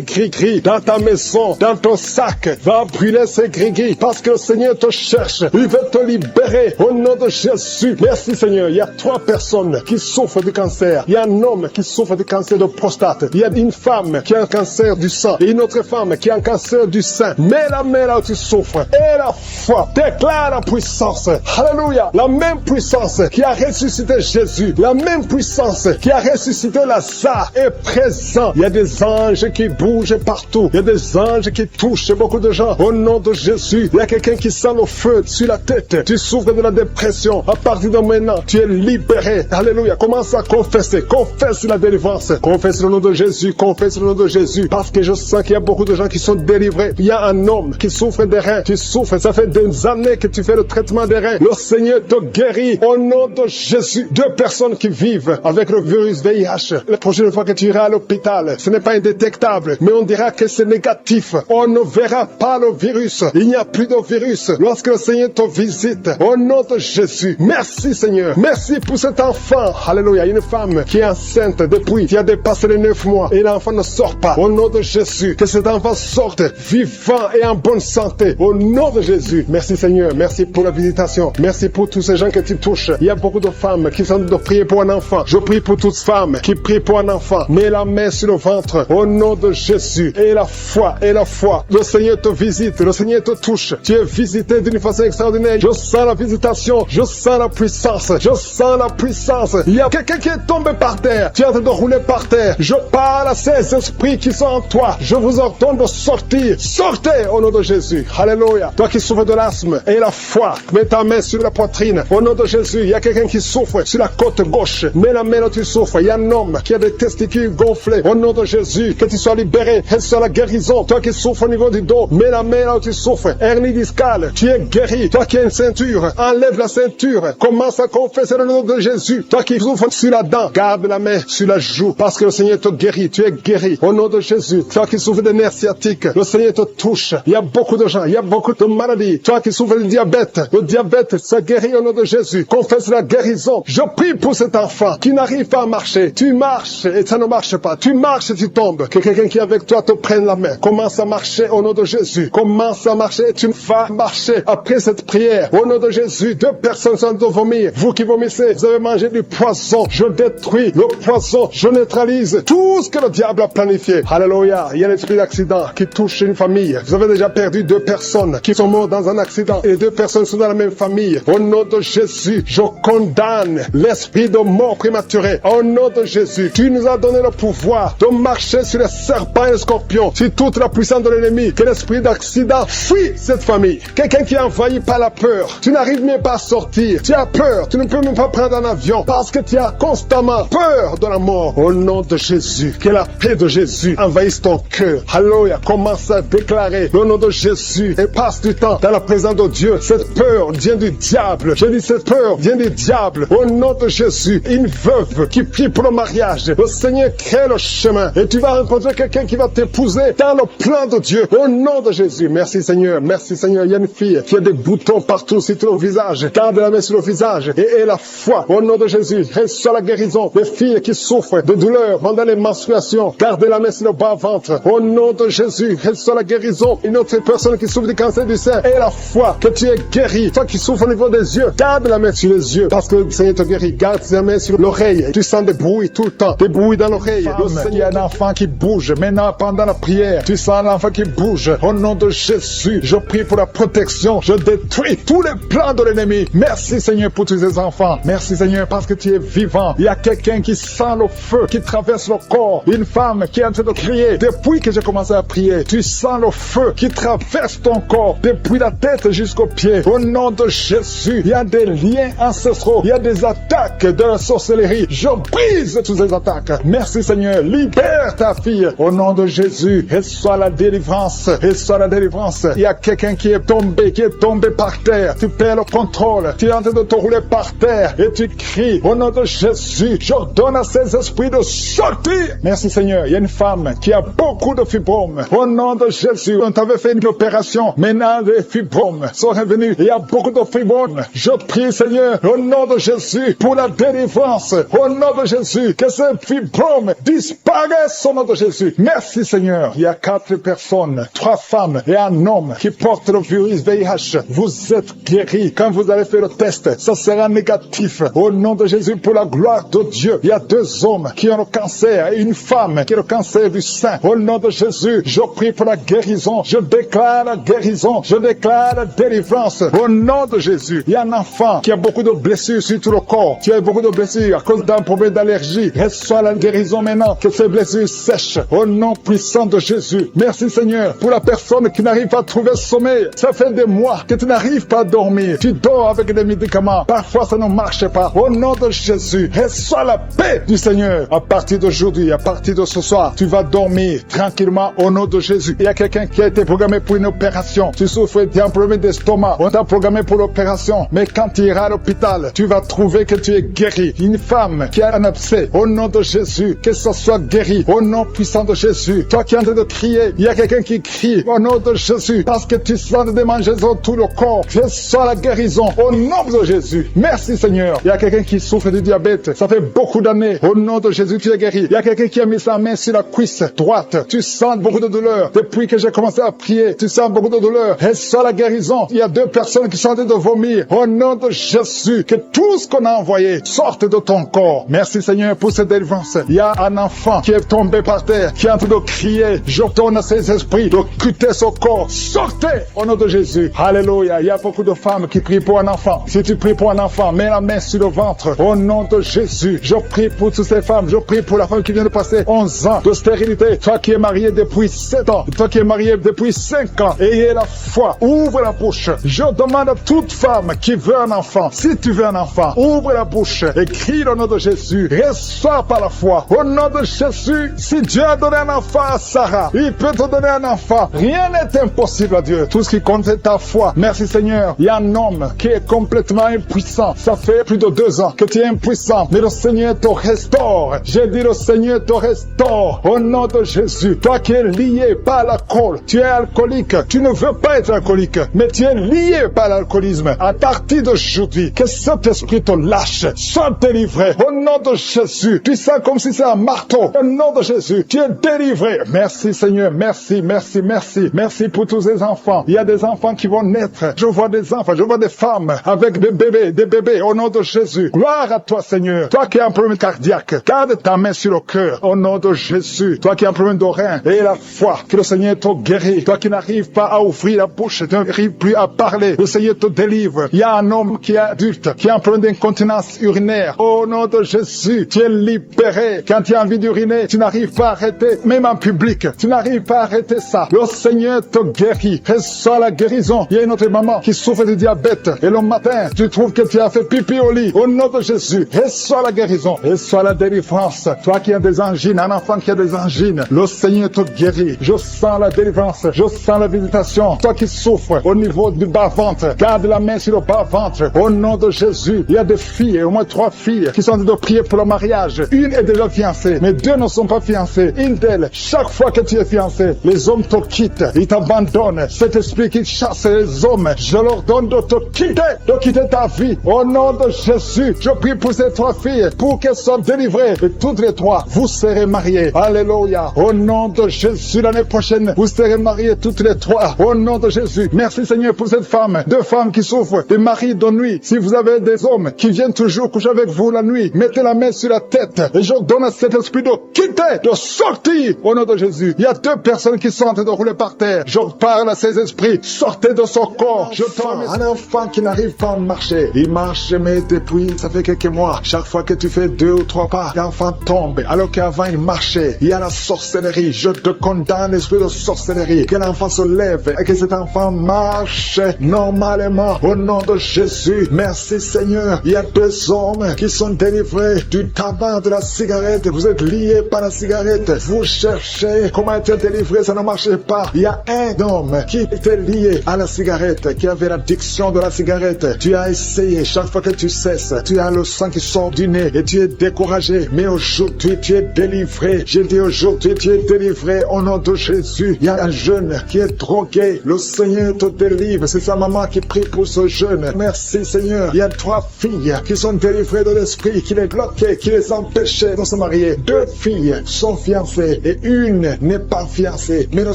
gris-gris dans ta maison, dans ton sac. Va brûler ces gris-gris parce que le Seigneur te cherche. Il veut te libérer. Au nom de Jésus. Merci Seigneur. Il y a 3 personnes qui souffrent du cancer. Il y a un homme qui souffre du cancer de prostate. Il y a une femme qui a un cancer du sang. Et une autre femme qui a un cancer du sein. Mets la main là où tu souffres. Et la foi. Déclare la puissance. Alléluia. La même puissance qui a ressuscité Jésus. La même puissance qui a ressuscité Lazare est présent. Il y a des anges qui bougent partout. Il y a des anges qui touchent beaucoup de gens. Au nom de Jésus. Il y a quelqu'un qui sent le feu sur la tête. Tu souffres de la dépression. À partir de maintenant, tu es libéré. Alléluia. Commence à confesser. Confesse la délivrance. Confesse le nom de Jésus. Confesse le nom de Jésus. Parce que je sens qu'il y a beaucoup de gens qui sont délivrés. Il y a un homme qui souffre des reins. Tu souffres. Ça fait des années que tu fais le traitement des reins. Le Seigneur te guérit. Au nom de Jésus. 2 personnes qui vivent avec le virus VIH. La prochaine fois que tu iras à l'hôpital, ce n'est pas indétectable, mais on dira que c'est négatif. On ne verra pas le virus. Il n'y a plus de virus. Lorsque le Seigneur te visite, au nom de Jésus. Merci Seigneur. Merci pour cet enfant. Alléluia. Une femme qui est enceinte de prie, qui a dépassé les 9 mois et l'enfant ne sort pas. Au nom de Jésus, que cet enfant sorte vivant et en bonne santé. Au nom de Jésus. Merci Seigneur, merci pour la visitation. Merci pour tous ces gens que tu touches. Il y a beaucoup de femmes qui sont de prier pour un enfant. Je prie pour toutes femmes qui prient pour un enfant. Mets la main sur le ventre. Au nom de Jésus. Et la foi, et la foi. Le Seigneur te visite, le Seigneur te touche. Tu es visité d'une façon extraordinaire. Je sens la visitation, je sens la puissance, je sens la puissance. Il y a quelqu'un qui est tombé par terre. Tu es en train de rouler par terre. Je parle à ces esprits qui sont en toi. Je vous ordonne de sortir. Sortez au nom de Jésus. Alléluia. Toi qui souffres de l'asthme et la foi, mets ta main sur la poitrine. Au nom de Jésus, il y a quelqu'un qui souffre sur la côte gauche. Mets la main là où tu souffres. Il y a un homme qui a des testicules gonflés. Au nom de Jésus, que tu sois libéré. Que ce soit la guérison. Toi qui souffres au niveau du dos, mets la main là où tu souffres. Hernie discale, tu es guéri. Toi qui as une ceinture, enlève la ceinture. Commence à confesser le nom de Jésus. Toi qui souffres sur la dent, garde la main sur la joue parce que le Seigneur te guérit. Tu es guéri. Au nom de Jésus. Toi qui souffres de nerfs sciatiques, le Seigneur te touche. Il y a beaucoup de gens, il y a beaucoup de maladies. Toi qui souffres de diabète, le diabète, ça guérit au nom de Jésus. Confesse la guérison. Je prie pour cet enfant qui n'arrive pas à marcher. Tu marches et ça ne marche pas. Tu marches et tu tombes. Que quelqu'un qui est avec toi te prenne la main. Commence à marcher au nom de Jésus. Commence à marcher et tu vas marcher après cette prière. Au nom de Jésus, 2 personnes sont de vomir. Vous qui vomissez, vous avez mangé du poison. Je détruis le poison. Je neutralise tout ce que le diable a planifié. Alléluia. Il y a l'esprit d'accident qui touche une famille. Vous avez déjà perdu 2 personnes qui sont mortes dans un accident et 2 personnes sont dans la même famille. Au nom de Jésus, je condamne l'esprit de mort prématurée. Au nom de Jésus, tu nous as donné le pouvoir de marcher sur les serpents et les scorpions, sur toute la puissance de l'ennemi. Que l'esprit d'accident fuit cette famille. Quelqu'un qui est envahi par la peur. Tu n'arrives même pas à sortir. Tu as peur. Tu ne peux même pas prendre un avion parce que tu as constamment peur de la mort. Au nom de Jésus, que la paix de Jésus envahisse ton cœur. Alléluia. Commence à déclarer le nom de Jésus et passe du temps dans la présence de Dieu. Cette peur vient du diable. Je dis cette peur vient du diable. Au nom de Jésus, une veuve qui prie pour le mariage. Le Seigneur crée le chemin et tu vas rencontrer quelqu'un qui va t'épouser dans le plan de Dieu. Au nom de Jésus. Merci Seigneur. Merci Seigneur. Il y a une fille qui a des boutons partout sur tout le visage. Garde la main sur le visage et la foi. Au nom de Jésus, reçois la guérison. Les filles qui souffrent de douleurs pendant les menstruations, garde la main sur le bas-ventre. Au nom de Jésus, reçois la guérison. Une autre personne qui souffre du cancer du sein et la foi que tu es guéri. Toi qui souffres au niveau des yeux, garde la main sur les yeux parce que le Seigneur te guérit. Garde la main sur l'oreille. Tu sens des bruits tout le temps. Des bruits dans l'oreille. Il y a un enfant qui bouge. Maintenant, pendant la prière, tu sens l'enfant qui bouge. Au nom de Jésus, je prie pour la protection. Je détruis tous les plans de l'ennemi. Merci Seigneur pour tous ces enfants. Merci Seigneur parce que tu es vivant. Il y a quelqu'un qui sent le feu qui traverse le corps. Une femme qui est en train de crier. Depuis que j'ai commencé à prier, tu sens le feu qui traverse ton corps. Depuis la tête jusqu'aux pieds. Au nom de Jésus, il y a des liens ancestraux. Il y a des attaques de la sorcellerie. Je brise toutes ces attaques. Merci Seigneur. Libère ta fille. Au nom de Jésus, reçois la délivrance. Reçois la délivrance. Il y a quelqu'un qui est tombé par terre. Tu perds le contrôle. Tu es en train de te rouler par terre et tu cries. Au nom de Jésus, j'ordonne à ces esprits de sortir. Merci Seigneur. Il y a une femme qui a beaucoup de fibromes. Au nom de Jésus, on t'avait fait une opération. Maintenant, les fibromes sont revenus. Il y a beaucoup de fibromes. Je prie Seigneur, au nom de Jésus, pour la délivrance. Au nom de Jésus, que ces fibromes disparaissent au nom de Jésus. Merci Seigneur. Il y a 4 personnes, 3 femmes et un homme qui portent le virus VIH. Vous êtes guéris. Quand vous allez faire le test, ça sera négatif. Au nom de Jésus, pour la gloire de Dieu. Il y a 2 hommes qui ont le cancer et une femme qui a le cancer du sein. Au nom de Jésus, je prie pour la guérison. Je déclare la guérison. Je déclare la délivrance. Au nom de Jésus, il y a un enfant qui a beaucoup de blessures sur tout le corps. Tu as beaucoup de blessures à cause d'un problème d'allergie. Reçois la guérison maintenant. Que ces blessures sèchent. Au nom puissant de Jésus. Merci Seigneur pour la personne qui n'arrive pas à trouver le sommeil. Ça fait des mois que tu n'arrives pas à dormir. Tu dors avec des médicaments. Parfois ça ne marche pas. Au nom de Jésus, reçois la paix du Seigneur. À partir d'aujourd'hui, à partir de ce soir, tu vas dormir tranquillement au nom de Jésus. Il y a quelqu'un qui a été programmé pour une opération. Tu souffres d'un problème d'estomac. On t'a programmé pour l'opération. Mais quand tu iras à l'hôpital, tu vas trouver que tu es guéri. Une femme qui a un abcès, au nom de Jésus, que ce soit guéri. Au nom puissant de Jésus. Toi qui es en train de crier, il y a quelqu'un qui crie au nom de Jésus. Parce que tu sens des démangeaisons tout le corps. Reçois la guérison au nom de Jésus. Merci Seigneur. Il y a quelqu'un qui souffre du diabète. Ça fait beaucoup d'années. Au nom de Jésus, tu es guéri. Il y a quelqu'un qui a mis sa main sur la cuisse droite. Tu sens beaucoup de douleur. Depuis que j'ai commencé à prier, tu sens beaucoup de douleur. Reçois la guérison. Il y a 2 personnes qui sont en train de vomir. Au nom de Jésus, que tout ce qu'on a envoyé sorte de ton corps. Merci Seigneur pour cette délivrance. Il y a un enfant qui est tombé par terre, qui est en train de crier. J'ordonne à ces esprits de quitter son corps. Sortez au nom de Jésus. Alléluia. Il y a beaucoup de femmes qui prient pour un enfant. Si tu pries pour un enfant, mets la main sur le ventre. Au nom de Jésus, je prie pour toutes ces femmes. Je prie pour la femme qui vient de passer 11 ans de stérilité. Toi qui es marié depuis 7 ans. Toi qui es marié depuis 5 ans. Ayez la foi. Ouvre la bouche. Je demande à toute femme qui veut un enfant. Si tu veux un enfant, ouvre la bouche et crie au nom de Jésus. Reçois par la foi. Au nom de Jésus, si Dieu a donné un enfant à Sarah, il peut te donner un enfant. Rien n'est impossible à Dieu. Tout ce qui compte c'est ta foi. Merci Seigneur. Il y a un homme qui est complètement impuissant. Ça fait plus de 2 ans que tu es impuissant. Mais le Seigneur te restaure. J'ai dit le Seigneur te restaure. Au nom de Jésus. Toi qui es lié par l'alcool. Tu es alcoolique. Tu ne veux pas être alcoolique. Mais tu es lié par l'alcoolisme. À partir d'aujourd'hui, que cet esprit te lâche. Sois délivré. Au nom de Jésus. Tu sens comme si c'est un marteau. Au nom de Jésus. Tu es délivré. Merci Seigneur. Merci, merci, merci. Merci pour tous ces enfants. Il y a des enfants qui vont naître. Je vois des enfants. Je vois des femmes avec des bébés. Au nom de Jésus. Gloire à toi Seigneur. Toi qui as un problème cardiaque. Garde ta main sur le cœur. Au nom de Jésus. Toi qui as un problème d'oreille. Et la foi. Que le Seigneur te guérit. Toi qui n'arrives pas à ouvrir la bouche. Tu n'arrives plus à parler. Le Seigneur te délivre. Il y a un homme qui est adulte. Qui a un problème d'incontinence urinaire. Au nom de Jésus. Tu es libéré. Quand tu as envie d'uriner, tu n'arrives pas à arrêter. Même en public. Tu n'arrives pas à arrêter ça. Le Seigneur te guérit. Reçois la guérison. Il y a une autre maman qui souffre de diabète. Et le matin, tu trouves que tu as fait pipi au lit. Au nom de Jésus. Reçois la guérison. Reçois la délivrance. Toi qui as des angines, un enfant qui a des angines. Le Seigneur te guérit. Je sens la délivrance. Je sens la visitation. Toi qui souffres au niveau du bas-ventre. Garde la main sur le bas-ventre. Au nom de Jésus. Il y a des filles, au moins 3 filles, qui sont en train de prier pour le mariage. Une est déjà fiancée, mais 2 ne sont pas fiancées. Une d'elles, chaque fois que tu es fiancé, les hommes te quittent. Ils t'abandonnent. Cet esprit qui chasse les hommes, je leur donne de te quitter ta vie. Au nom de Jésus, je prie pour ces 3 filles, pour qu'elles soient délivrées. Et toutes les 3, vous serez mariées. Alléluia. Au nom de Jésus, l'année prochaine, vous serez mariées toutes les 3. Au nom de Jésus. Merci Seigneur pour cette femme. 2 femmes qui souffrent des maris de nuit. Si vous avez des hommes qui viennent toujours coucher avec vous la nuit, mettez la main sur la tête. Et je donne à cet esprit de quitter, de sortir. Au nom de Jésus. Il y a 2 personnes qui sont en train de rouler par terre. Je parle à ces esprits. Sortez de son corps. Je tombe. Un enfant qui n'arrive pas à marcher. Il marche, mais depuis, ça fait quelques mois. Chaque fois que tu fais 2 ou 3 pas, l'enfant tombe. Alors qu'avant, il marchait. Il y a la sorcellerie. Je te condamne, l'esprit de sorcellerie. Que l'enfant se lève et que cet enfant marche normalement. Au nom de Jésus. Merci Seigneur. Il y a 2 hommes qui sont délivrés du tabac, de la cigarette. Vous êtes liés par la cigarette. Vous cherchez comment être délivré, ça ne marchait pas. Il y a un homme qui était lié à la cigarette, qui avait l'addiction de la cigarette. Tu as essayé, chaque fois que tu cesses, tu as le sang qui sort du nez et tu es découragé. Mais aujourd'hui, tu es délivré. J'ai dit aujourd'hui, tu es délivré au nom de Jésus. Il y a un jeune qui est drogué. Le Seigneur te délivre. C'est sa maman qui prie pour ce jeune. Merci Seigneur. Il y a 3 filles qui sont délivrées de l'esprit, qui les bloquait, qui les empêchait de se marier. 2 filles sont fiancées et une n'est pas fiancée. Mais le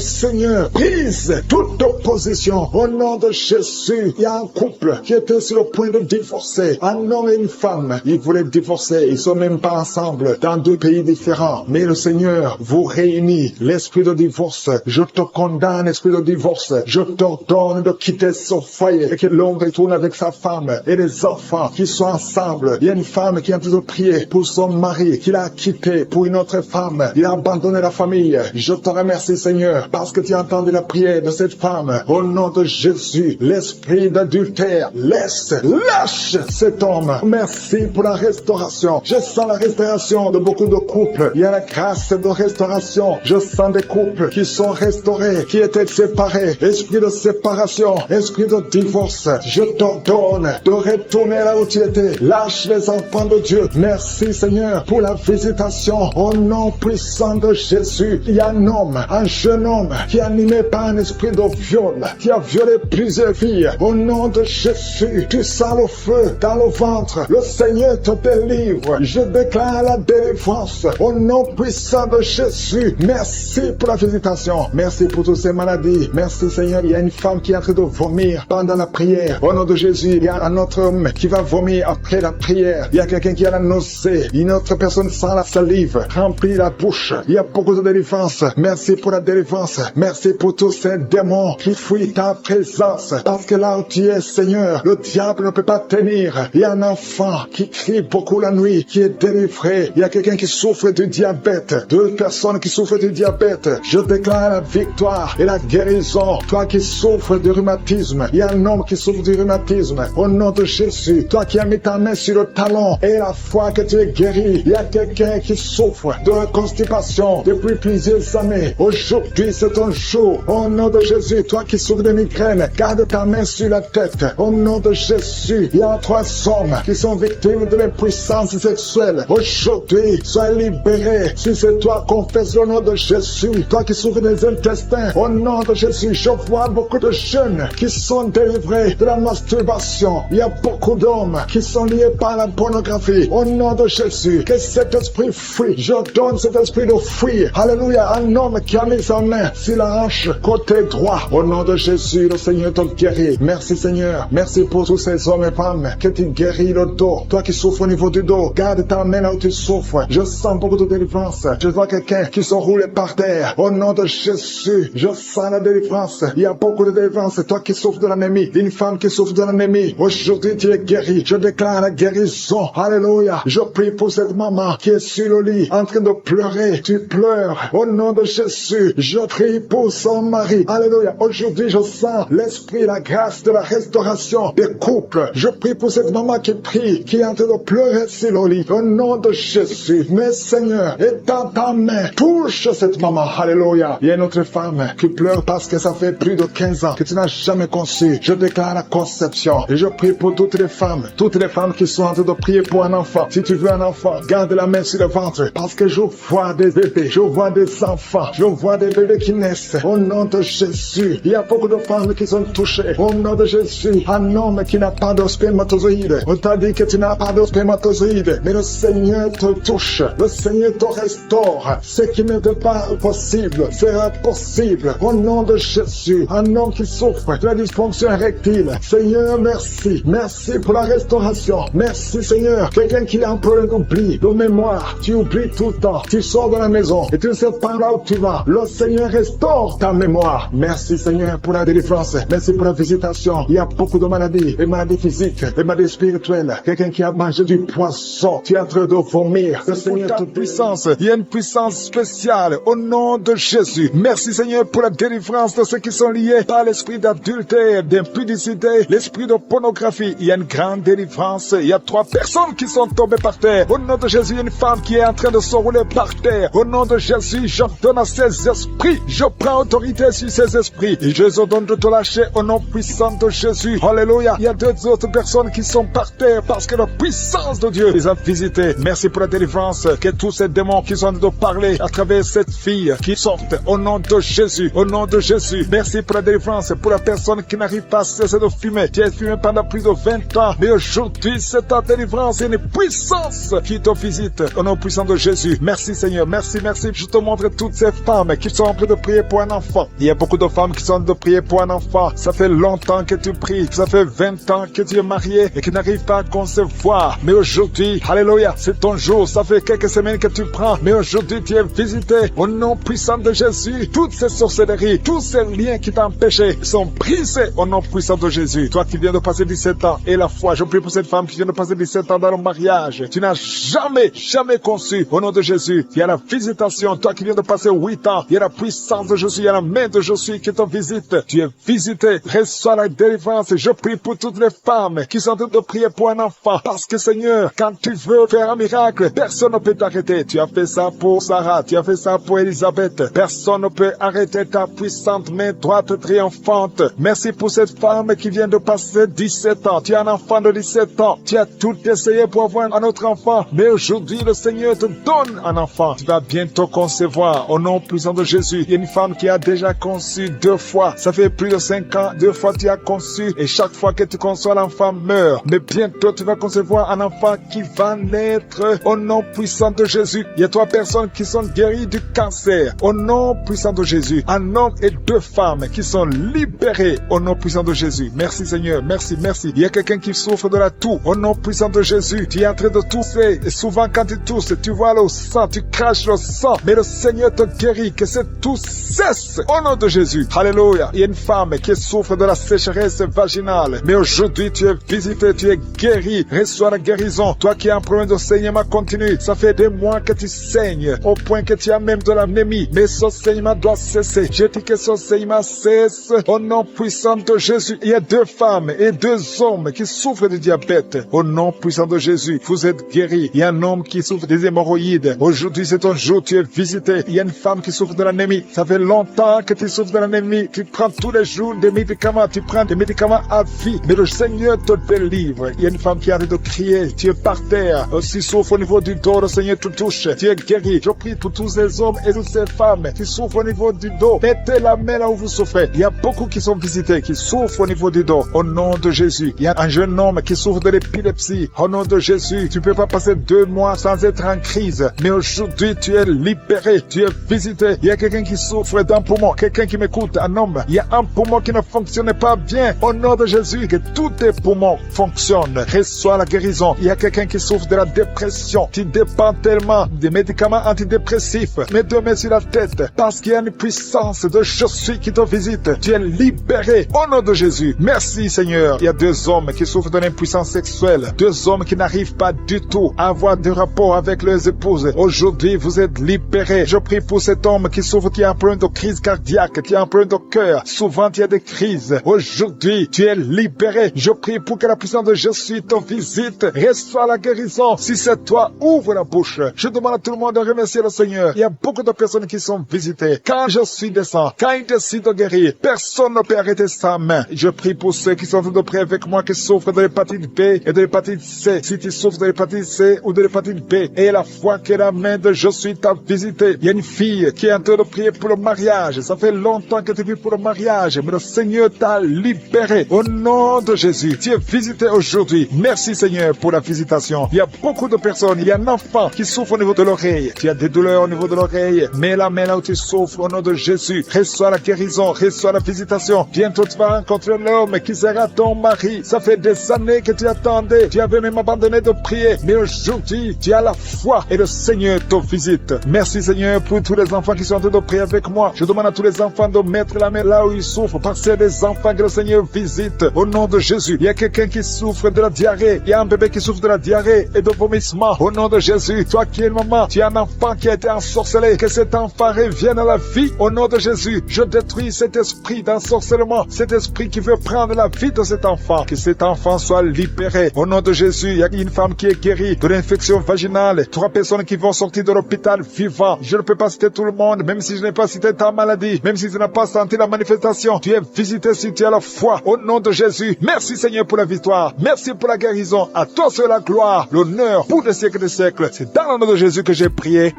Seigneur brise toute opposition au nom de Jésus. Il y a un couple qui était sur le point de divorcer. Un homme et une femme. Ils voulaient divorcer. Ils sont même pas ensemble dans 2 pays différents. Mais le Seigneur vous réunit. L'esprit de divorce. Je te condamne, esprit de divorce. Je t'ordonne de quitter son foyer et que l'homme retourne avec sa femme et les enfants qui sont ensemble. Il y a une femme qui est en train de prier pour son mari qu'il a quitté pour une autre femme. Il a abandonné la famille. Je te remercie Seigneur parce que tu as entendu la prière de cette femme. Au nom de Jésus, l'esprit d'adultère, lâche cet homme. Merci pour la restauration. Je sens la restauration de beaucoup de couples. Il y a la grâce de restauration. Je sens des couples qui sont restaurés, qui étaient séparés. Esprit de séparation, esprit de divorce. Je t'ordonne de retourner là où tu étais. Lâche les enfants de Dieu. Merci Seigneur pour la visitation. Au nom puissant de Jésus, il y a un homme, un jeune homme qui est animé par un esprit de viol, qui a violé plusieurs filles. Au nom de Jésus, tu sens le feu dans le ventre. Le Seigneur te délivre. Je déclare déclare la délivrance au nom puissant de Jésus. Merci pour la visitation. Merci pour toutes ces maladies. Merci Seigneur. Il y a une femme qui est en train de vomir pendant la prière. Au nom de Jésus, il y a un autre homme qui va vomir après la prière. Il y a quelqu'un qui a la nausée. Une autre personne sent la salive, remplit la bouche. Il y a beaucoup de délivrance. Merci pour la délivrance. Merci pour tous ces démons qui fuient ta présence. Parce que là où tu es, Seigneur, le diable ne peut pas tenir. Il y a un enfant qui crie beaucoup la nuit, qui est délivré. Il y a quelqu'un qui souffre du diabète. 2 personnes qui souffrent du diabète. Je déclare la victoire et la guérison. Toi qui souffres du rhumatisme, il y a un homme qui souffre du rhumatisme. Au nom de Jésus, toi qui as mis ta main sur le talon et la foi que tu es guéri, il y a quelqu'un qui souffre de constipation depuis plusieurs années. Aujourd'hui, c'est ton jour. Au nom de Jésus, toi qui souffres de migraine, garde ta main sur la tête. Au nom de Jésus, il y a 3 hommes qui sont victimes de l'impuissance sexuelle. Aujourd'hui, sois libéré. Si c'est toi, confesse le nom de Jésus. Toi qui souffres des intestins, au nom de Jésus, je vois beaucoup de jeunes qui sont délivrés de la masturbation. Il y a beaucoup d'hommes qui sont liés par la pornographie. Au nom de Jésus, que cet esprit fuit. Je donne cet esprit de fuir. Alléluia. Un homme qui a mis sa main sur la hanche côté droit. Au nom de Jésus, le Seigneur te guérit. Merci Seigneur. Merci pour tous ces hommes et femmes que tu guéris le dos. Toi qui souffres au niveau du dos, garde ta main là où tu souffres. Je sens beaucoup de délivrance. Je vois quelqu'un qui se roule par terre. Au nom de Jésus, je sens la délivrance. Il y a beaucoup de délivrance. Toi qui souffres de l'anémie, une femme qui souffre de l'anémie, aujourd'hui tu es guéri. Je déclare la guérison. Alléluia. Je prie pour cette maman qui est sur le lit en train de pleurer. Tu pleures. Au nom de Jésus, je prie pour son mari. Alléluia. Aujourd'hui, je sens l'esprit, la grâce de la restauration des couples. Je prie pour cette maman qui prie, qui est en train de pleurer sur le lit. Au nom de Jésus, mais Seigneur, étends ta main, touche cette maman. Alléluia. Il y a une autre femme qui pleure parce que ça fait plus de 15 ans que tu n'as jamais conçu. Je déclare la conception et je prie pour toutes les femmes qui sont en train de prier pour un enfant. Si tu veux un enfant, garde la main sur le ventre parce que je vois des bébés, je vois des enfants, je vois des bébés qui naissent. Au nom de Jésus, il y a beaucoup de femmes qui sont touchées. Au nom de Jésus, un homme qui n'a pas de spermatozoïde. On t'a dit que tu n'as pas de spermatozoïde, mais le Seigneur te touche, le Seigneur te restaure. Ce qui n'était pas possible sera possible. Au nom de Jésus, un homme qui souffre de la dysfonction érectile. Seigneur, merci. Merci pour la restauration. Merci Seigneur. Quelqu'un qui a un problème d'oubli, de mémoire. Tu oublies tout le temps. Tu sors de la maison et tu ne sais pas là où tu vas. Le Seigneur restaure ta mémoire. Merci Seigneur pour la délivrance. Merci pour la visitation. Il y a beaucoup de maladies, des maladies physiques, des maladies spirituelles. Quelqu'un qui a mangé du poisson. Tu es en train de vomir. Le Seigneur toute puissance. Il y a une puissance spéciale au nom de Jésus. Merci Seigneur pour la délivrance de ceux qui sont liés par l'esprit d'adultère, d'impudicité, l'esprit de pornographie. Il y a une grande délivrance. Il y a 3 personnes qui sont tombées par terre. Au nom de Jésus, il y a une femme qui est en train de se rouler par terre. Au nom de Jésus, j'ordonne à ces esprits. Je prends autorité sur ces esprits. Et je les ordonne de te lâcher au nom puissant de Jésus. Alléluia. Il y a 2 autres personnes qui sont par terre parce que la puissance de Dieu les a visités. Merci pour la délivrance. Que tous ces démons qui sont de parler à travers cette fille qui sortent au nom de Jésus. Au nom de Jésus. Merci pour la délivrance. Pour la personne qui n'arrive pas à cesser de fumer. Tu as fumé pendant plus de 20 ans. Mais aujourd'hui, c'est ta délivrance et une puissance qui te visite. Au nom puissant de Jésus. Merci Seigneur. Merci, merci. Je te montre toutes ces femmes qui sont en train de prier pour un enfant. Il y a beaucoup de femmes qui sont en train de prier pour un enfant. Ça fait longtemps que tu pries. Ça fait 20 ans que tu es marié et qui n'arrive pas à concevoir. Mais aujourd'hui, alléluia, c'est ton jour. Ça fait quelques semaines que tu prends. Mais aujourd'hui, tu es visité. Au nom puissant de Jésus. Toutes ces sorcelleries, tous ces liens qui t'empêchaient sont brisés au nom puissant de Jésus. Toi qui viens de passer 17 ans et la foi, je prie pour cette femme qui vient de passer 17 ans dans le mariage. Tu n'as jamais conçu. Au nom de Jésus, il y a la visitation. Toi qui viens de passer 8 ans, il y a la puissance de Jésus, il y a la main de Jésus qui te visite. Tu es visité. Reçois la délivrance. Je prie pour toutes les femmes qui sont en train de prier pour un enfant. Parce que Seigneur, quand tu veux faire un miracle, personne ne peut t'arrêter. Tu as fait ça pour Sarah. Tu as fait ça pour Elisabeth. Personne ne peut arrêter ta puissante main droite triomphante. Merci pour cette femme qui vient de passer 17 ans. Tu as un enfant de 17 ans. Tu as tout essayé pour avoir un autre enfant. Mais aujourd'hui, le Seigneur te donne un enfant. Tu vas bientôt concevoir. Au nom puissant de Jésus, il y a une femme qui a déjà conçu 2 fois. Ça fait plus de 5 ans. 2 fois tu as conçu. Et chaque fois que tu conçois, l'enfant meurt. Mais bientôt, tu vas concevoir un enfant qui va naître au nom puissant de Jésus. Il y a 3 personnes qui sont guéries du cancer, au nom puissant de Jésus. Un homme et 2 femmes qui sont libérés, au nom puissant de Jésus. Merci Seigneur, merci, merci. Il y a quelqu'un qui souffre de la toux, au nom puissant de Jésus. Tu es en train de tousser, et souvent quand tu tousses, tu vois le sang, tu craches le sang, mais le Seigneur te guérit, que cette toux cesse, au nom de Jésus. Alléluia. Il y a une femme qui souffre de la sécheresse vaginale, mais aujourd'hui tu es visité, tu es guéri, reçois la guérison. Toi qui as un problème de saignement continu, ça fait des mois que tu saignes, au point que tu as même de l'anémie, mais ce saignement doit cesser. Je dis que ce saignement cesse, au nom puissant de Jésus. Il y a 2 femmes et 2 hommes qui souffrent de diabète, au nom puissant de Jésus. Vous êtes guéris. Il y a un homme qui souffre des hémorroïdes. Aujourd'hui c'est ton jour, tu es visité. Il y a une femme qui souffre de l'anémie. Ça fait longtemps que tu souffres de l'anémie. Tu prends tous les jours des médicaments, tu prends des médicaments à vie, mais le Seigneur te délivre. Il y a une femme qui arrête de crier, tu es par terre, si souffre au niveau du dos, le Seigneur te touche, tu es guéri. Je prie pour tous ces hommes et toutes ces femmes qui souffrent au niveau du dos. Mettez la main là où vous souffrez. Il y a beaucoup qui sont visités, qui souffrent au niveau du dos, au nom de Jésus. Il y a un jeune homme qui souffre de l'épilepsie, au nom de Jésus. Tu peux pas passer 2 mois sans être en crise, mais aujourd'hui tu es libéré, tu es visité. Il y a quelqu'un qui souffre d'un poumon, quelqu'un qui m'écoute, un homme, il y a un poumon qui ne fonctionne pas bien, au nom de Jésus, que tous tes poumons fonctionnent, reçois la guérison. Il y a quelqu'un qui souffre de la dépression, tu dépends tellement des médicaments antidépressifs, mets 2 mains sur la tête, parce qu'il y a une puissance de je suis qui te visite, tu es libéré, au nom de Jésus. Merci Seigneur. Il y a 2 hommes qui souffrent de l'impuissance sexuelle, 2 hommes qui n'arrivent pas du tout à avoir des rapports avec leurs épouses. Aujourd'hui vous êtes libérés. Je prie pour cet homme qui souffre, qui a un problème de crise cardiaque, qui a un problème de cœur. Souvent il y a des crises. Aujourd'hui tu es libéré. Je prie pour que la puissance de Jésus te visite. Reçois la guérison. Si c'est toi, ouvre la bouche. Je demande à tout le monde de remercier le Seigneur. Il y a beaucoup de personnes qui sont visitées. Quand je suis descend, quand il décide de guérir, personne ne peut arrêter sa main. Je prie pour ceux qui sont en train de prier avec moi, qui souffrent de l'hépatite B et de l'hépatite C. Si tu souffres de l'hépatite C ou de l'hépatite B, et la foi que la main de Jésus t'a visité. Il y a une fille qui est en train de prier pour le mariage. Ça fait longtemps que tu vis pour le mariage, mais le Seigneur t'a libéré. Au nom de Jésus, tu es visité aujourd'hui. Merci Seigneur pour la visitation. Il y a beaucoup de personnes. Il y a un enfant qui souffre au niveau de l'oreille. Tu as des douleurs au niveau de l'oreille. Mets la main là où tu souffres au nom de Jésus. Reçois la guérison, reçois la visitation. Bientôt tu vas rencontrer l'homme qui sera ton mari. Ça fait des années que tu attendais. Tu avais même abandonné de prier. Mais aujourd'hui, tu as la foi et le Seigneur te visite. Merci Seigneur pour tous les enfants qui sont en train de prier avec moi. Je demande à tous les enfants de mettre la main là où ils souffrent, parce que des enfants que le Seigneur visite. Au nom de Jésus, il y a quelqu'un qui souffre de la diarrhée. Il y a un bébé qui souffre de la diarrhée et de vomissement. Au nom de Jésus, toi qui es une maman, tu as un enfant qui a été ensorcelé. Que cet enfant revienne à la vie. Au nom de Jésus, je détruis cet esprit d'ensorcellement, cet esprit qui veut prendre la vie de cet enfant. Que cet enfant soit libéré. Au nom de Jésus, il y a une femme qui est guérie de l'infection vaginale. 3 personnes qui vont sortir de l'hôpital vivant. Je ne peux pas citer tout le monde, même si je n'ai pas cité ta maladie, même si tu n'as pas senti la manifestation. Tu es visité si tu as la foi. Au nom de Jésus, merci Seigneur pour la victoire. Merci pour la guérison. À toi c'est la gloire, l'honneur pour les siècles des siècles. C'est dans le nom de Jésus que j'ai prié.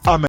Amen.